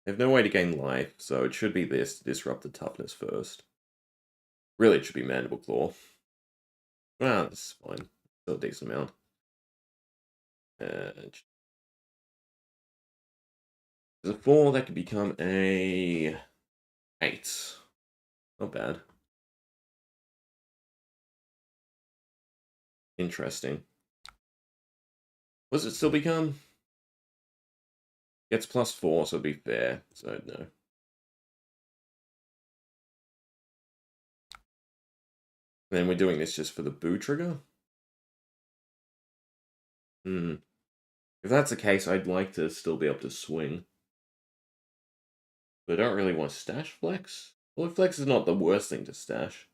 I have no way to gain life, so it should be this to disrupt the toughness first. Really, it should be Mandible Claw. Ah, this is fine. Still a decent amount. There's a 4 that could become a 8. Not bad. Interesting. What does it still become? Gets +4, so it'd be fair. So, no. And then we're doing this just for the boo trigger? Hmm. If that's the case, I'd like to still be able to swing. But I don't really want to stash Flex. Well, Flex is not the worst thing to stash.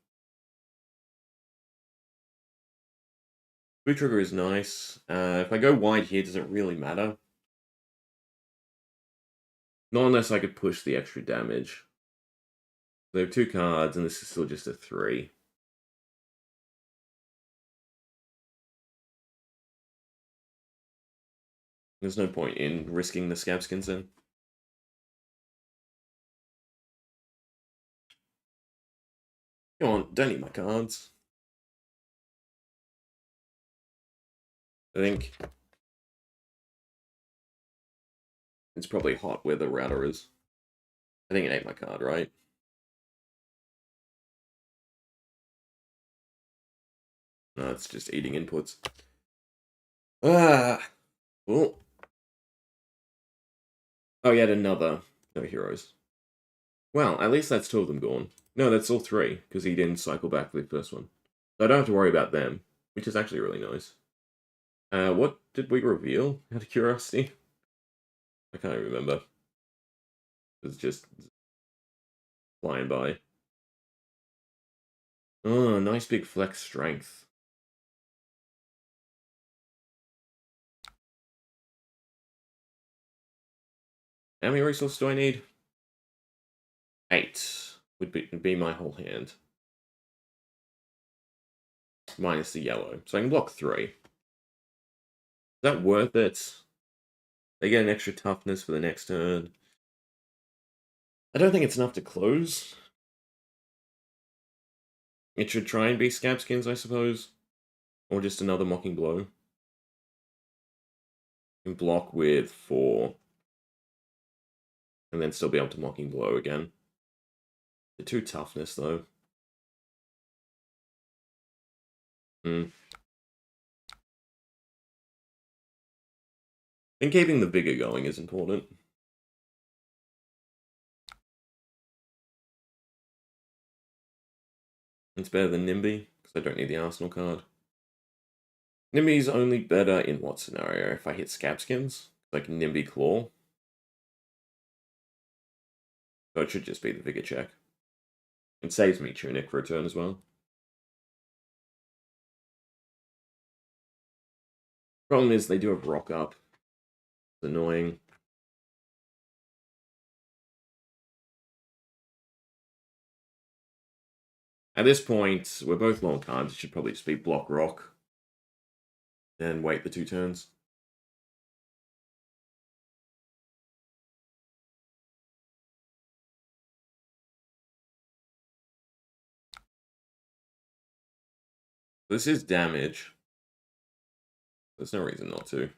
Boo trigger is nice. If I go wide here, does it really matter? Not unless I could push the extra damage. They have 2 cards, and this is still just a 3. There's no point in risking the Scabskins then. Come on, don't eat my cards. I think It's probably hot where the router is. I think it ate my card, right? No, it's just eating inputs. Ah, well. Oh, yet another. No heroes. Well, at least that's two of them gone. No, that's all three, because he didn't cycle back for the first one. So I don't have to worry about them, which is actually really nice. What did we reveal, out of curiosity? I can't remember. It's just flying by. Oh, nice big flex strength. How many resources do I need? 8 would be my whole hand. Minus the yellow. So I can block 3. Is that worth it? They get an extra toughness for the next turn. I don't think it's enough to close. It should try and be Scabskins, I suppose. Or just another Mocking Blow. Can block with 4. And then still be able to Mocking Blow again. The 2 toughness, though. Hmm. And keeping the vigor going is important. It's better than Nimby, because I don't need the Arsenal card. Nimby's only better in what scenario? If I hit Scabskins? Like Nimby Klloo? So it should just be the vigor check. It saves me Tunic for a turn as well. Problem is, they do have Rock Up. It's annoying. At this point, we're both long cards. It should probably just be block Rock. And wait the 2 turns. This is damage. There's no reason not to.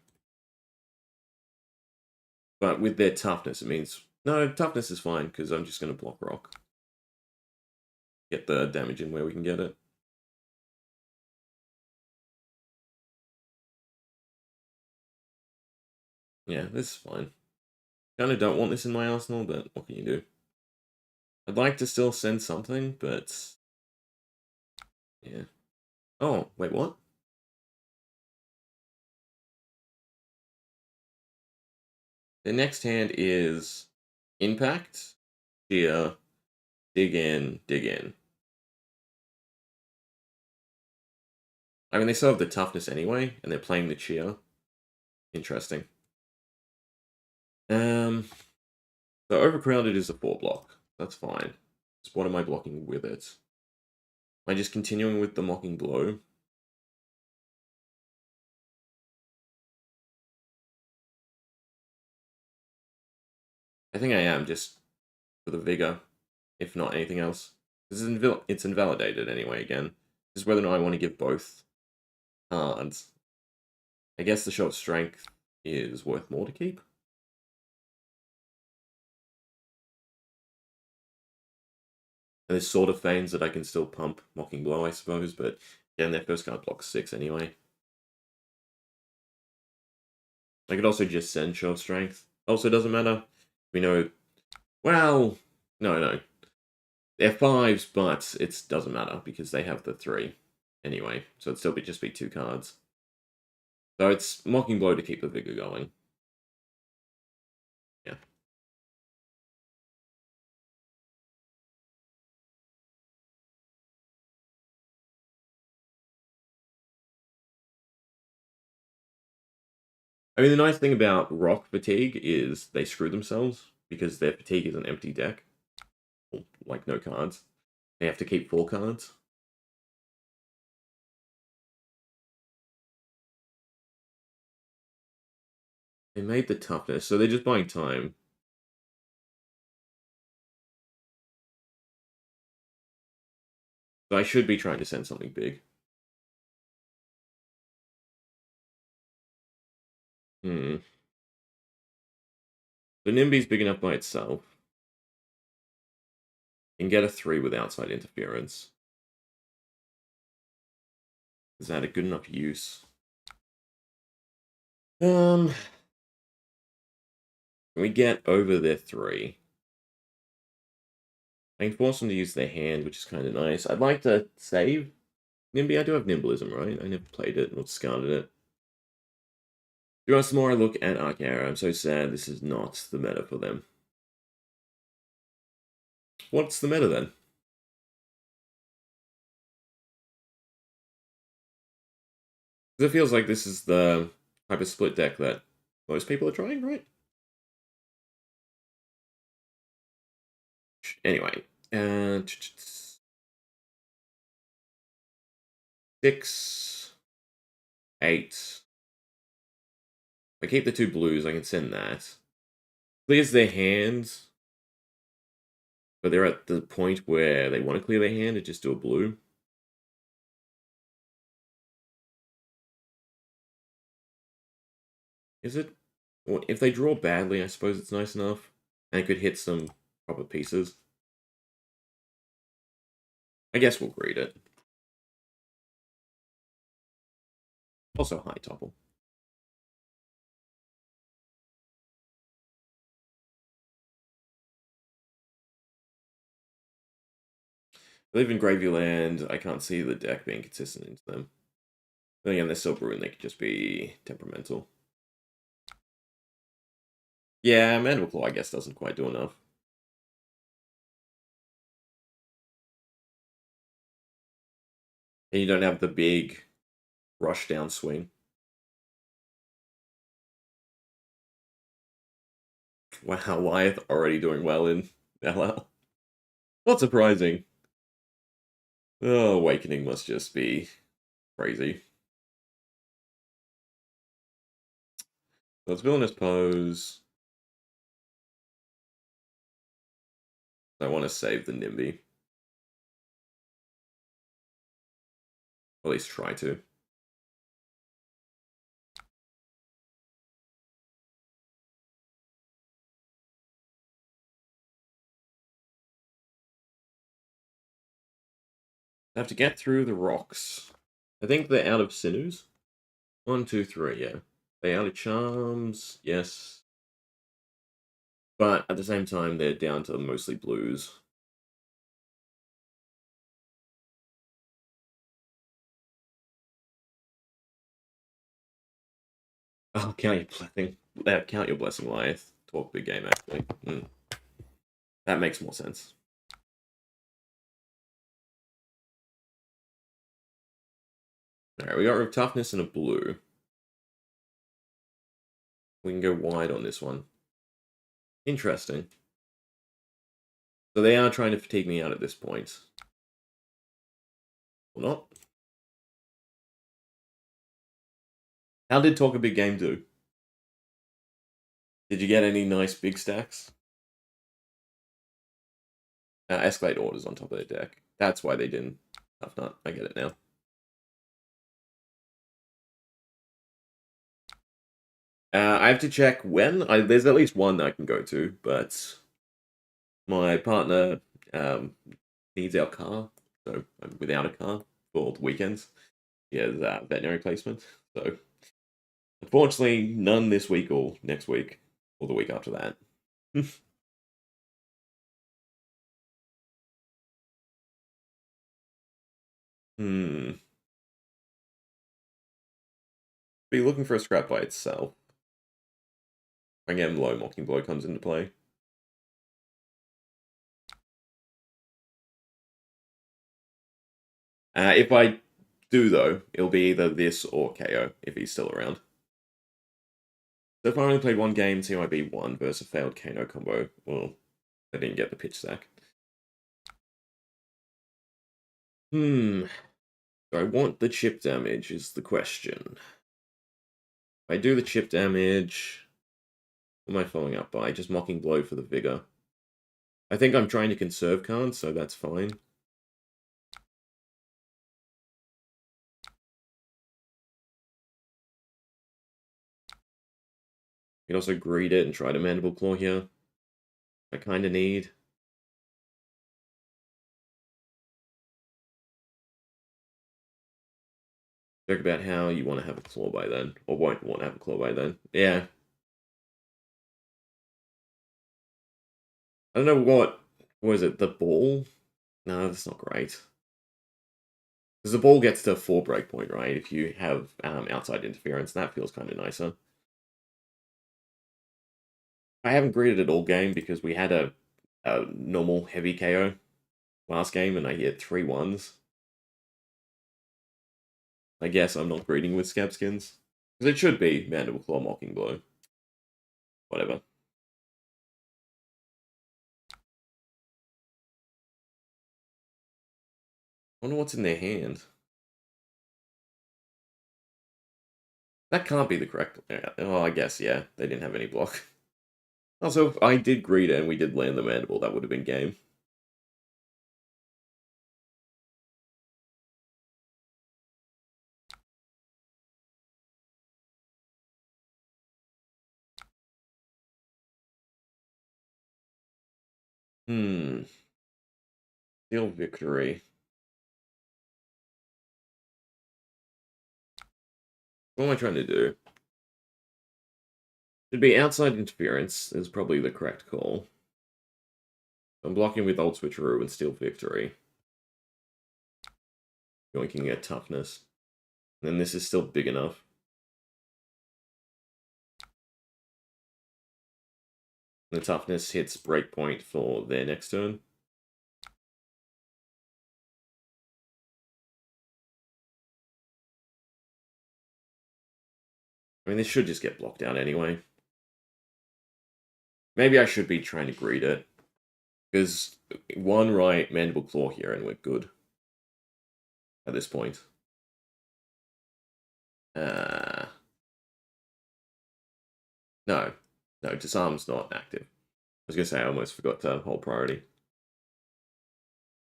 But with their toughness, it means... No, toughness is fine, because I'm just going to block Rock. Get the damage in where we can get it. Yeah, this is fine. Kind of don't want this in my arsenal, but what can you do? I'd like to still send something, but... Yeah. Oh, wait, what? The next hand is Impact, Shear, Dig in, Dig in. I mean, they still have the toughness anyway, and they're playing the Cheer. Interesting. So Overcrowded is a 4 block. That's fine. So what am I blocking with it? Am I just continuing with the Mocking Blow? I think I am, just for the Vigor, if not anything else. It's invalidated anyway, again. Just whether or not I want to give both cards. I guess the short strength is worth more to keep. And there's sort of feigns that I can still pump Mocking Blow, I suppose, but again, their first card blocks 6 anyway. I could also just send short strength. Also doesn't matter. We know, well, no. They're 5s, but it doesn't matter because they have the 3 anyway. So it'd still just be 2 cards. So it's Mocking Blow to keep the vigor going. Yeah. I mean, the nice thing about Rock Fatigue is they screw themselves because their Fatigue is an empty deck. Like, no cards. They have to keep 4 cards. They made the toughness, so they're just buying time. So I should be trying to send something big. Hmm. The Nimby's big enough by itself. You can get a 3 with outside interference. Is that a good enough use? Can we get over their 3? I can force them to use their hand, which is kind of nice. I'd like to save Nimby. I do have Nimblism, right? I never played it or discarded it. Do us more look at Arc Arrow. I'm so sad this is not the meta for them. What's the meta then? It feels like this is the type of split deck that most people are trying, right? Anyway, 6, 8. If I keep the 2 blues, I can send that. Clears their hands, but they're at the point where they want to clear their hand and just do a blue. Is it? Well, if they draw badly, I suppose it's nice enough. And it could hit some proper pieces. I guess we'll greet it. Also high topple. They live in Gravy Land. I can't see the deck being consistent into them. Then again, they're Silver and they could just be temperamental. Yeah, Mandible Claw, I guess, doesn't quite do enough. And you don't have the big rush down swing. Wow, Wyeth already doing well in LL. Not surprising. Oh, Awakening must just be crazy. Let's villainous pose. I want to save the Nimby. At least try to. I have to get through the rocks. I think they're out of sinews. 1, 2, 3, yeah. They out of charms, yes. But at the same time, they're down to mostly blues. Oh, count your blessing. Count your blessing, Wyeth. Talk big game, actually. That makes more sense. Alright, we got toughness and a blue. We can go wide on this one. Interesting. So they are trying to fatigue me out at this point. Or not. How did Talk a Big Game do? Did you get any nice big stacks? Escalate orders on top of their deck. That's why they didn't. Tough Nut. I get it now. I have to check when. There's at least one I can go to, but my partner needs our car, so I'm without a car for the weekends. He has veterinary placement, so unfortunately none this week or next week or the week after that. Be looking for a scrap by itself. Again, low Mocking Blow comes into play. If I do, though, it'll be either this or Kayo, if he's still around. So if I only played one game, CYB 1 versus a failed Kano combo, well, I didn't get the pitch stack. Do I want the chip damage is the question. If I do the chip damage, what am I following up by? Just Mocking Blow for the Vigor. I think I'm trying to conserve cards, so that's fine. can also greed it and try to Mandible Claw here. I kind of need. Think about how you want to have a claw by then, or won't want to have a claw by then. Yeah. I don't know what was it, the ball? No, that's not great. Because the ball gets to 4 breakpoint, right? If you have outside interference, that feels kind of nicer. I haven't greeted it all game because we had a normal heavy KO last game and I hit 3 ones. I guess I'm not greeting with Scab Skins. Because it should be Mandible Claw, Mocking Blow. Whatever. I wonder what's in their hand. That can't be the correct... Oh, I guess, yeah. They didn't have any block. Also, if I did greet it and we did land the Mandible, that would have been game. Hmm. Steel Victory. What am I trying to do? Should be outside interference is probably the correct call. I'm blocking with Old Switcheroo and Steel Victory. Yoinking at Toughness. And then this is still big enough. The Toughness hits Breakpoint for their next turn. I mean, this should just get blocked out anyway. Maybe I should be trying to greed it. Because one right Mandible Claw here and we're good. At this point. No. No, Disarm's not active. I was going to say, I almost forgot to hold priority.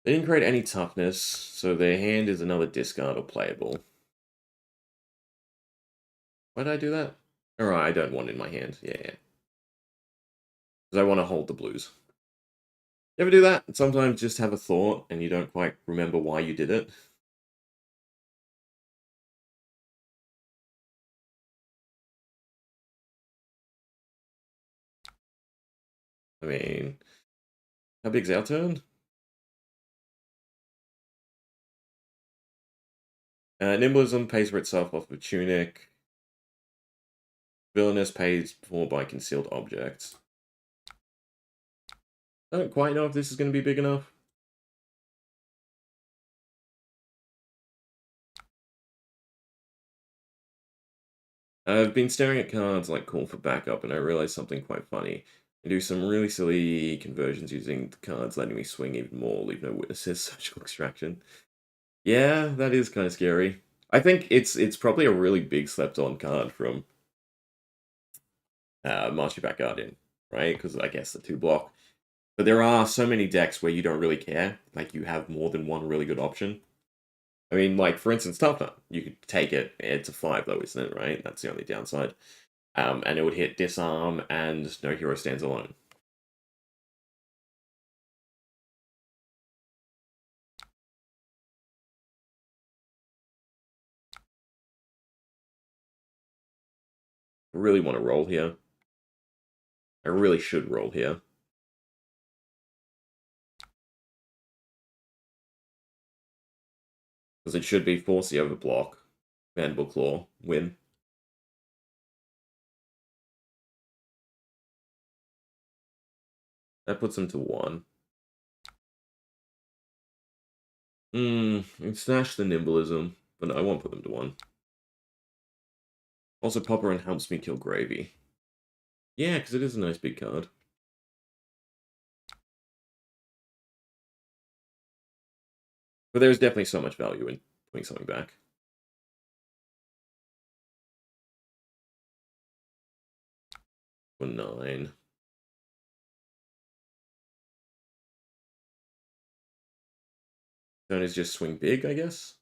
They didn't create any toughness, so their hand is another discard or playable. Why did I do that? Alright, I don't want it in my hand. Yeah. Because I want to hold the blues. You ever do that? Sometimes just have a thought and you don't quite remember why you did it. I mean, how big's our turn? Nimblism pays for itself off of Tunic. Villainous pays for by concealed objects. I don't quite know if this is going to be big enough. I've been staring at cards like Call for Backup, and I realized something quite funny. I do some really silly conversions using the cards, letting me swing even more, leave no witnesses, social extraction. Yeah, that is kind of scary. I think it's probably a really big slept-on card from March Your Back Guardian, right? Because I guess the 2 block. But there are so many decks where you don't really care. Like, you have more than one really good option. I mean, like, for instance, Tough Nut. You could take it. It's a 5, though, isn't it, right? That's the only downside. And it would hit Disarm and No Hero Stands Alone. I really want to roll here. I really should roll here. Because it should be force the overblock. Mandible Claw. Win. That puts him to 1. Smash the Nimblism, but I won't put them to 1. Also, Popper and helps me kill Gravy. Yeah, because it is a nice big card. But there's definitely so much value in putting something back. For 9. Turn is just swing big, I guess.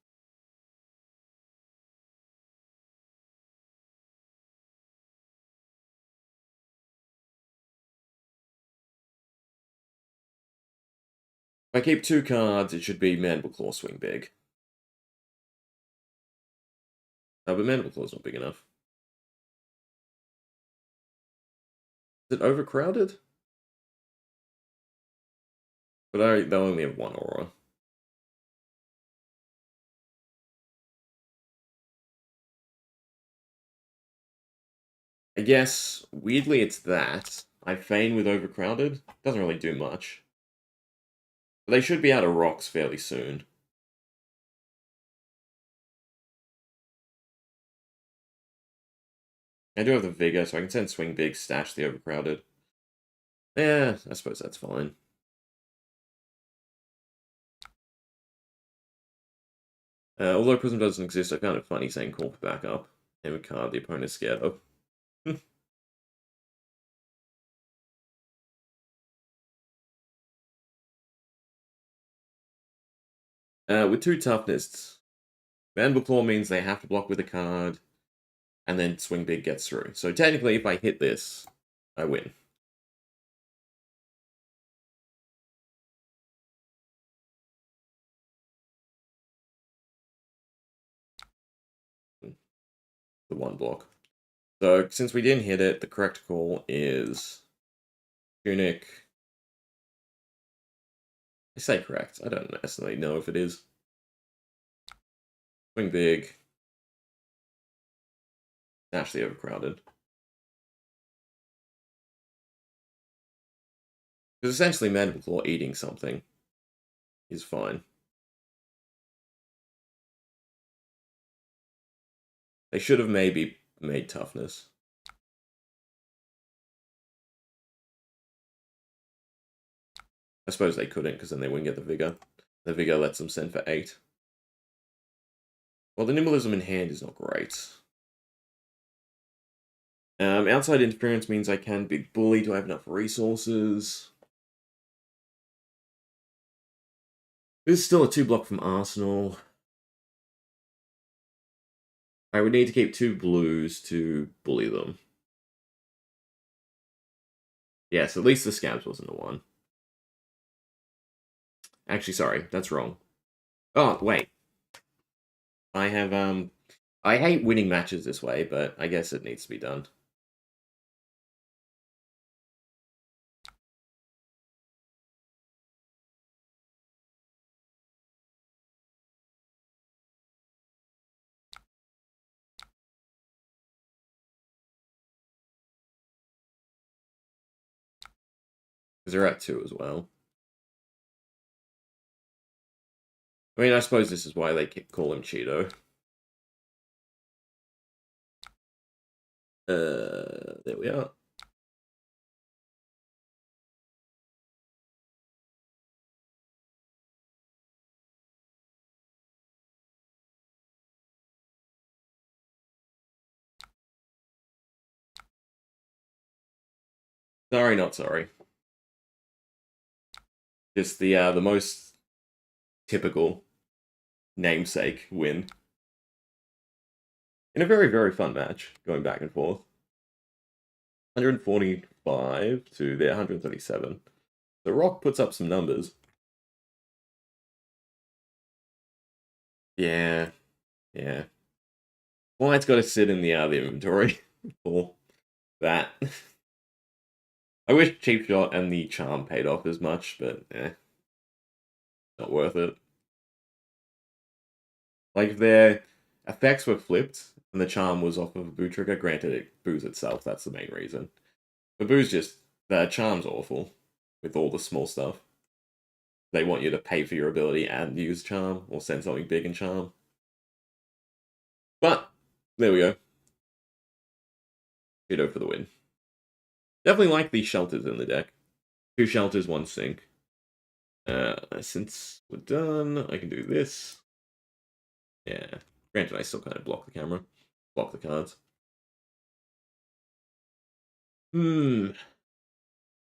If I keep 2 cards, it should be Mandible Claw swing big. No, but Mandible Claw's not big enough. Is it overcrowded? But they'll only have 1 aura. I guess, weirdly, it's that. I feign with overcrowded. Doesn't really do much. But they should be out of rocks fairly soon. I do have the Vigor, so I can send Swing Big, stash the overcrowded. Yeah, I suppose that's fine. Although Prism doesn't exist, I found it funny saying call for backup. Name a card the opponent's scared of. With 2 toughness, Mandible Claw means they have to block with a card, and then Swing Big gets through. So technically, if I hit this, I win. The 1 block. So since we didn't hit it, the correct call is Tunic. I say correct. I don't necessarily know if it is. Swing Big. Dash the overcrowded. Because essentially Mandible Claw eating something is fine. They should have maybe made toughness. I suppose they couldn't, because then they wouldn't get the Vigor. The Vigor lets them send for 8. Well, the Nimblism in hand is not great. Outside interference means I can big bully. Do I have enough resources? This is still a 2 block from Arsenal. I would need to keep 2 blues to bully them. Yes, at least the Scabs wasn't a 1. Actually, sorry, that's wrong. Oh, wait. I have, I hate winning matches this way, but I guess it needs to be done. Because they're at 2 as well. I mean, I suppose this is why they call him Cheeto. There we are. Sorry, not sorry. Just the most typical namesake win. In a very, very fun match, going back and forth. 145 to their 137. The Rock puts up some numbers. Yeah. Yeah. Well, it's got to sit in the inventory for that. I wish Cheap Shot and the Charm paid off as much, but not worth it. Like, if their effects were flipped and the Charm was off of a Boo trigger, granted it boos itself, that's the main reason. But Boo's just, the Charm's awful with all the small stuff. They want you to pay for your ability and use Charm, or send something big in Charm. But, there we go. Cheeto for the win. Definitely like these shelters in the deck. 2 shelters, 1 sink. Since we're done, I can do this. Yeah. Granted, I still kind of block the camera. Block the cards.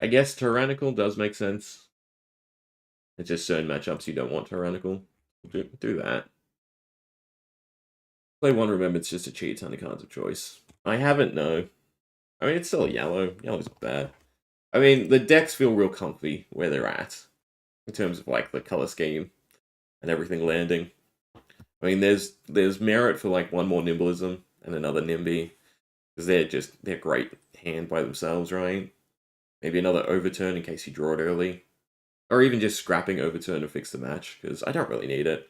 I guess Tyrannical does make sense. It's just certain matchups you don't want Tyrannical. Do that. Play 1, remember it's just a cheat ton of cards of choice. I haven't, no. I mean, it's still a yellow. Yellow's bad. I mean, the decks feel real comfy where they're at. in terms of like the color scheme and everything landing. I mean, there's merit for like one more nimblism and another nimby because they're great hand by themselves, right? Maybe another overturn in case you draw it early, or even just scrapping overturn to fix the match because I don't really need it.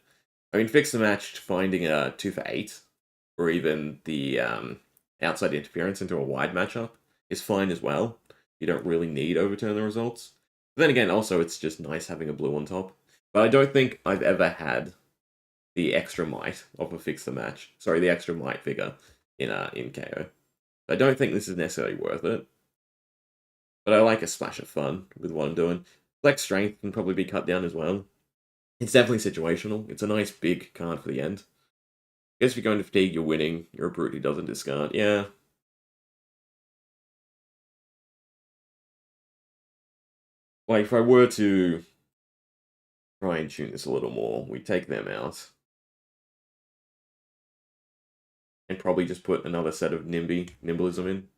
I mean, fix the match finding a 2 for 8 or even the outside interference into a wide matchup is fine as well. You don't really need overturn the results. But then again, also it's just nice having a blue on top. But I don't think I've ever had the extra might of a fix the match. Sorry, the extra might figure in KO. I don't think this is necessarily worth it. But I like a splash of fun with what I'm doing. Flex strength can probably be cut down as well. It's definitely situational. It's a nice big card for the end. I guess if you're going to fatigue, you're winning. You're a brute who doesn't discard. Yeah. Like, if I were to try and tune this a little more, we take them out. And probably just put another set of nimblism in.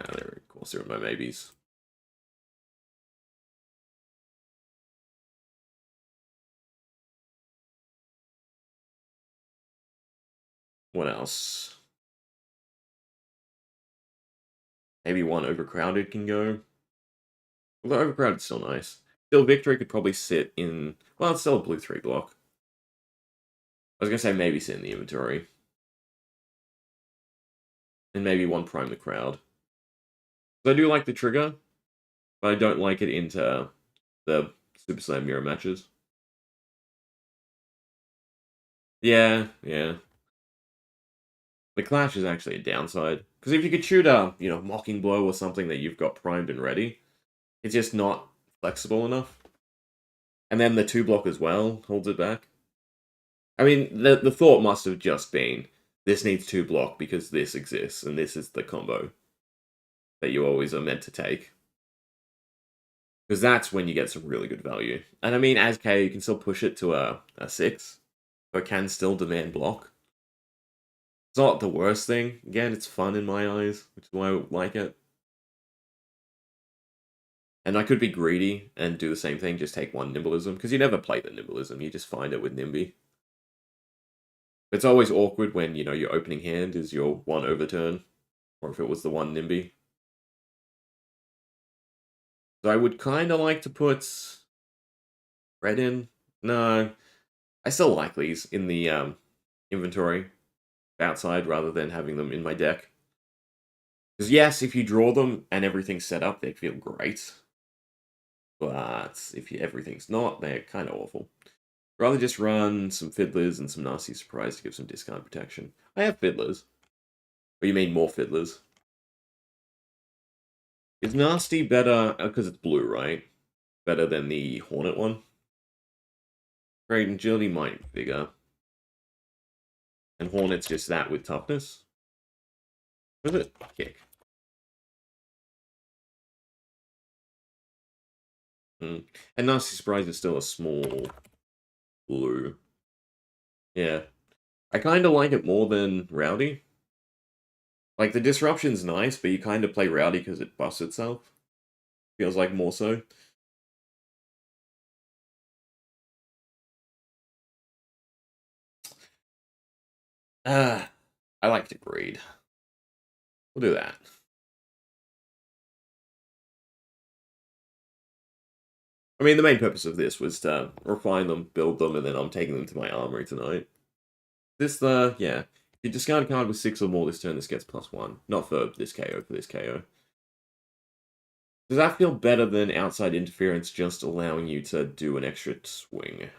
Ah, there, of course, there are my maybes. What else? Maybe one overcrowded can go. Although overcrowded's still nice. Still, victory could probably sit in. Well, it's still a blue 3 block. I was gonna say maybe sit in the inventory. And maybe one prime the crowd. So I do like the trigger, but I don't like it into the Super Slam mirror matches. Yeah, yeah. The clash is actually a downside. Because if you could shoot a, mocking blow or something that you've got primed and ready, it's just not flexible enough. And then the 2 block as well holds it back. I mean, the thought must have just been, this needs 2 block because this exists, and this is the combo that you always are meant to take. Because that's when you get some really good value. And I mean, as K, you can still push it to a 6, but can still demand block. It's not the worst thing. Again, it's fun in my eyes, which is why I like it. And I could be greedy and do the same thing, just take one nimblism, because you never play the nimblism, you just find it with Nimby. It's always awkward when, your opening hand is your one overturn, or if it was the one Nimby. So I would kind of like to put red in. No, I still like these in the inventory outside rather than having them in my deck. Because yes, if you draw them and everything's set up, they feel great. But if everything's not, they're kind of awful. Rather just run some Fiddlers and some Nasty Surprise to give some discard protection. I have Fiddlers. Or you mean more Fiddlers? Is Nasty better, because it's blue, right? Better than the Hornet one? Great, Agility might be bigger. And Hornet's just that with Toughness? What is it? Kick. And Nasty Surprise is still a small blue. Yeah. I kind of like it more than Rowdy. Like, the Disruption's nice, but you kind of play Rowdy because it buffs itself. Feels like more so. I like to breed. We'll do that. I mean, the main purpose of this was to refine them, build them, and then I'm taking them to my armory tonight. Yeah. If you discard a card with 6 or more this turn, this gets +1. Not for this KO, for this KO. Does that feel better than outside interference just allowing you to do an extra swing?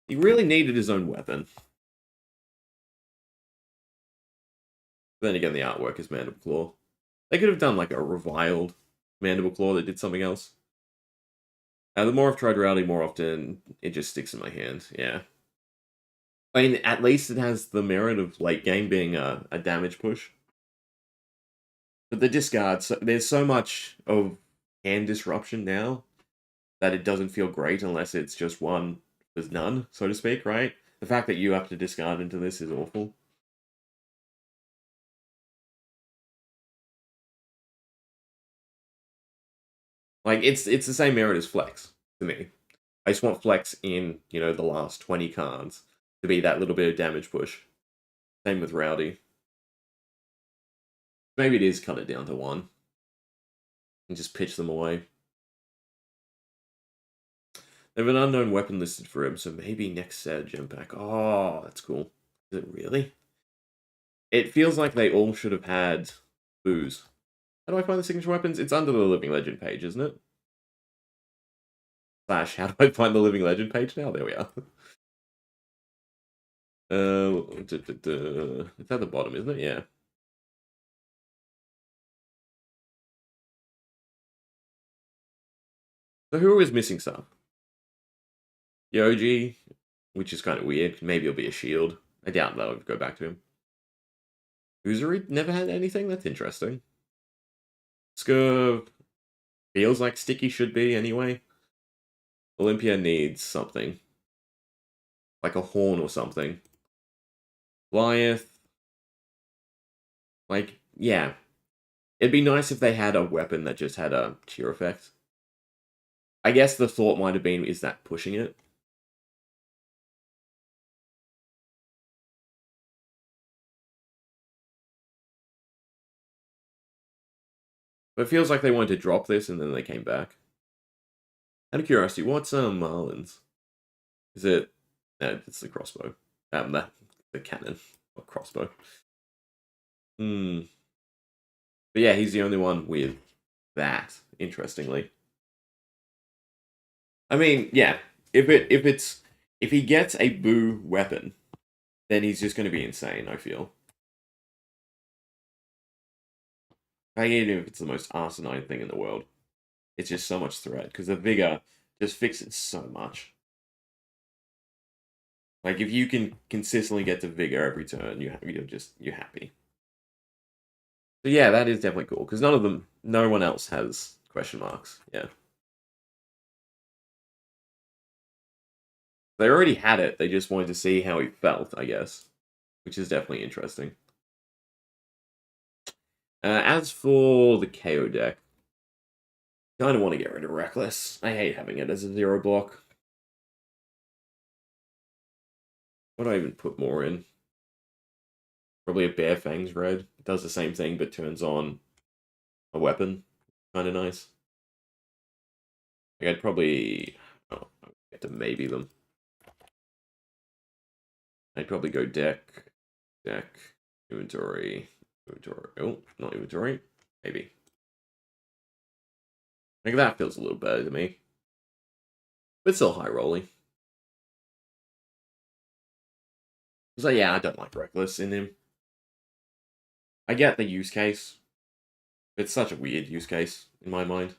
He really needed his own weapon. Then again, the artwork is Mandible Claw. They could have done like a reviled Mandible Claw that did something else. The more I've tried Rowdy more often, it just sticks in my hand, yeah. I mean, at least it has the merit of late game being a damage push. But the discard, there's so much of hand disruption now that it doesn't feel great unless it's just one with none, so to speak, right? The fact that you have to discard into this is awful. Like, it's the same merit as Flex, to me. I just want Flex in, you know, the last 20 cards to be that little bit of damage push. Same with Rowdy. Maybe it is cut it down to 1. And just pitch them away. They have an unknown weapon listed for him, so maybe next set gem pack. Oh, that's cool. Is it really? It feels like they all should have had booze. How do I find the signature weapons? It's under the Living Legend page, isn't it? Slash, how do I find the Living Legend page now? There we are. It's at the bottom, isn't it? Yeah. So who is missing stuff? Yoji, which is kind of weird. Maybe it'll be a shield. I doubt they'll go back to him. Uzuri never had anything? That's interesting. Scurv feels like Sticky should be anyway. Olympia needs something. Like a horn or something. Goliath. Like, yeah. It'd be nice if they had a weapon that just had a cheer effect. I guess the thought might have been, is that pushing it? But it feels like they wanted to drop this and then they came back. Out of curiosity, what's Marlin's? Is it... No, it's the crossbow. The cannon. Or crossbow. Hmm. But yeah, he's the only one with that, interestingly. I mean, yeah. If he gets a boo weapon, then he's just gonna be insane, I feel. Even if it's the most asinine thing in the world. It's just so much threat, because the vigor just fixes so much. Like, if you can consistently get to vigor every turn, you're happy. So yeah, that is definitely cool, because no one else has question marks. Yeah. They already had it, they just wanted to see how he felt, I guess. Which is definitely interesting. As for the KO deck, kind of want to get rid of Reckless. I hate having it as a 0 block. What do I even put more in? Probably a Bare Fangs Red. It does the same thing, but turns on a weapon. Kind of nice. Like, I'd probably... Oh, I'll get to maybe them. I'd probably go deck, inventory. Oh, not inventory. Maybe. Like, that feels a little better to me. But still high rolling. So yeah, I don't like Reckless in him. I get the use case. It's such a weird use case, in my mind.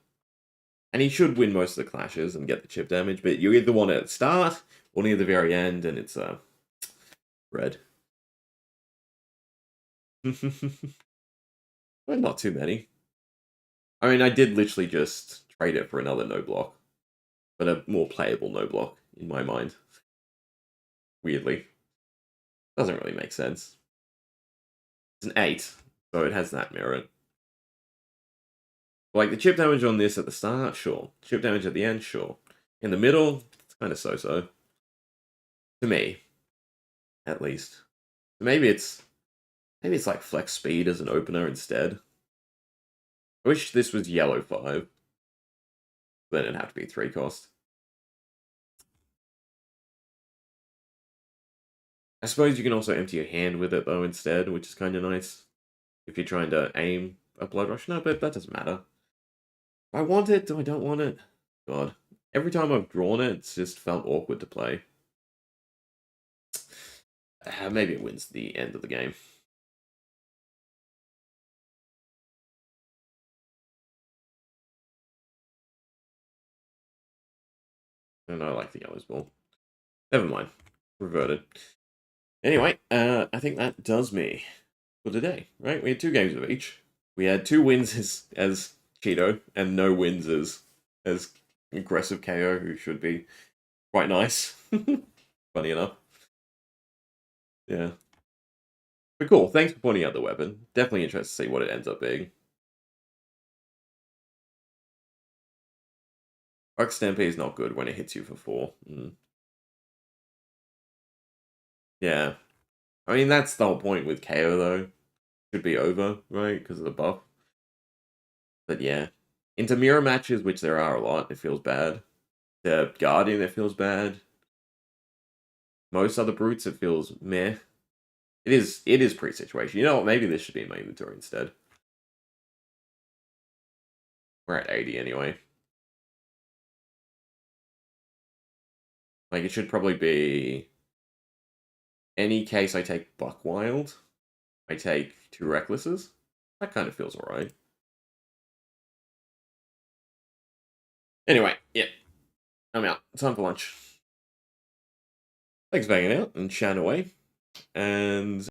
And he should win most of the clashes and get the chip damage, but you either want it at the start or near the very end, and it's red. Well, not too many. I mean, I did literally just trade it for another no block, but a more playable no block, in my mind. Weirdly. Doesn't really make sense. It's an 8, so it has that merit. Like, the chip damage on this at the start, sure. Chip damage at the end, sure. In the middle, it's kind of so-so. To me, at least. Maybe it's like flex speed as an opener instead. I wish this was yellow 5. Then it'd have to be 3 cost. I suppose you can also empty your hand with it though instead, which is kind of nice. If you're trying to aim a Blood Rush. No, but that doesn't matter. I want it, do I don't want it? God. Every time I've drawn it, it's just felt awkward to play. Maybe it wins the end of the game. And I like the yellows ball. Never mind. Reverted. Anyway, I think that does me for today, right? We had 2 games of each. We had 2 wins as Cheeto, and no wins as aggressive Kayo, who should be quite nice. Funny enough. Yeah. But cool, thanks for pointing out the weapon. Definitely interested to see what it ends up being. Arc Stampede is not good when it hits you for 4. Yeah. I mean, that's the whole point with KO, though. Should be over, right? Because of the buff. But yeah. Into mirror matches, which there are a lot, it feels bad. The Guardian, it feels bad. Most other brutes, it feels meh. It is pre-situation. You know what? Maybe this should be in my inventory instead. We're at 80 anyway. Like, it should probably be... Any case I take Buckwild, I take 2 Recklesses. That kind of feels alright. Anyway, yeah. I'm out. Time for lunch. Thanks for hanging out and chatting away. And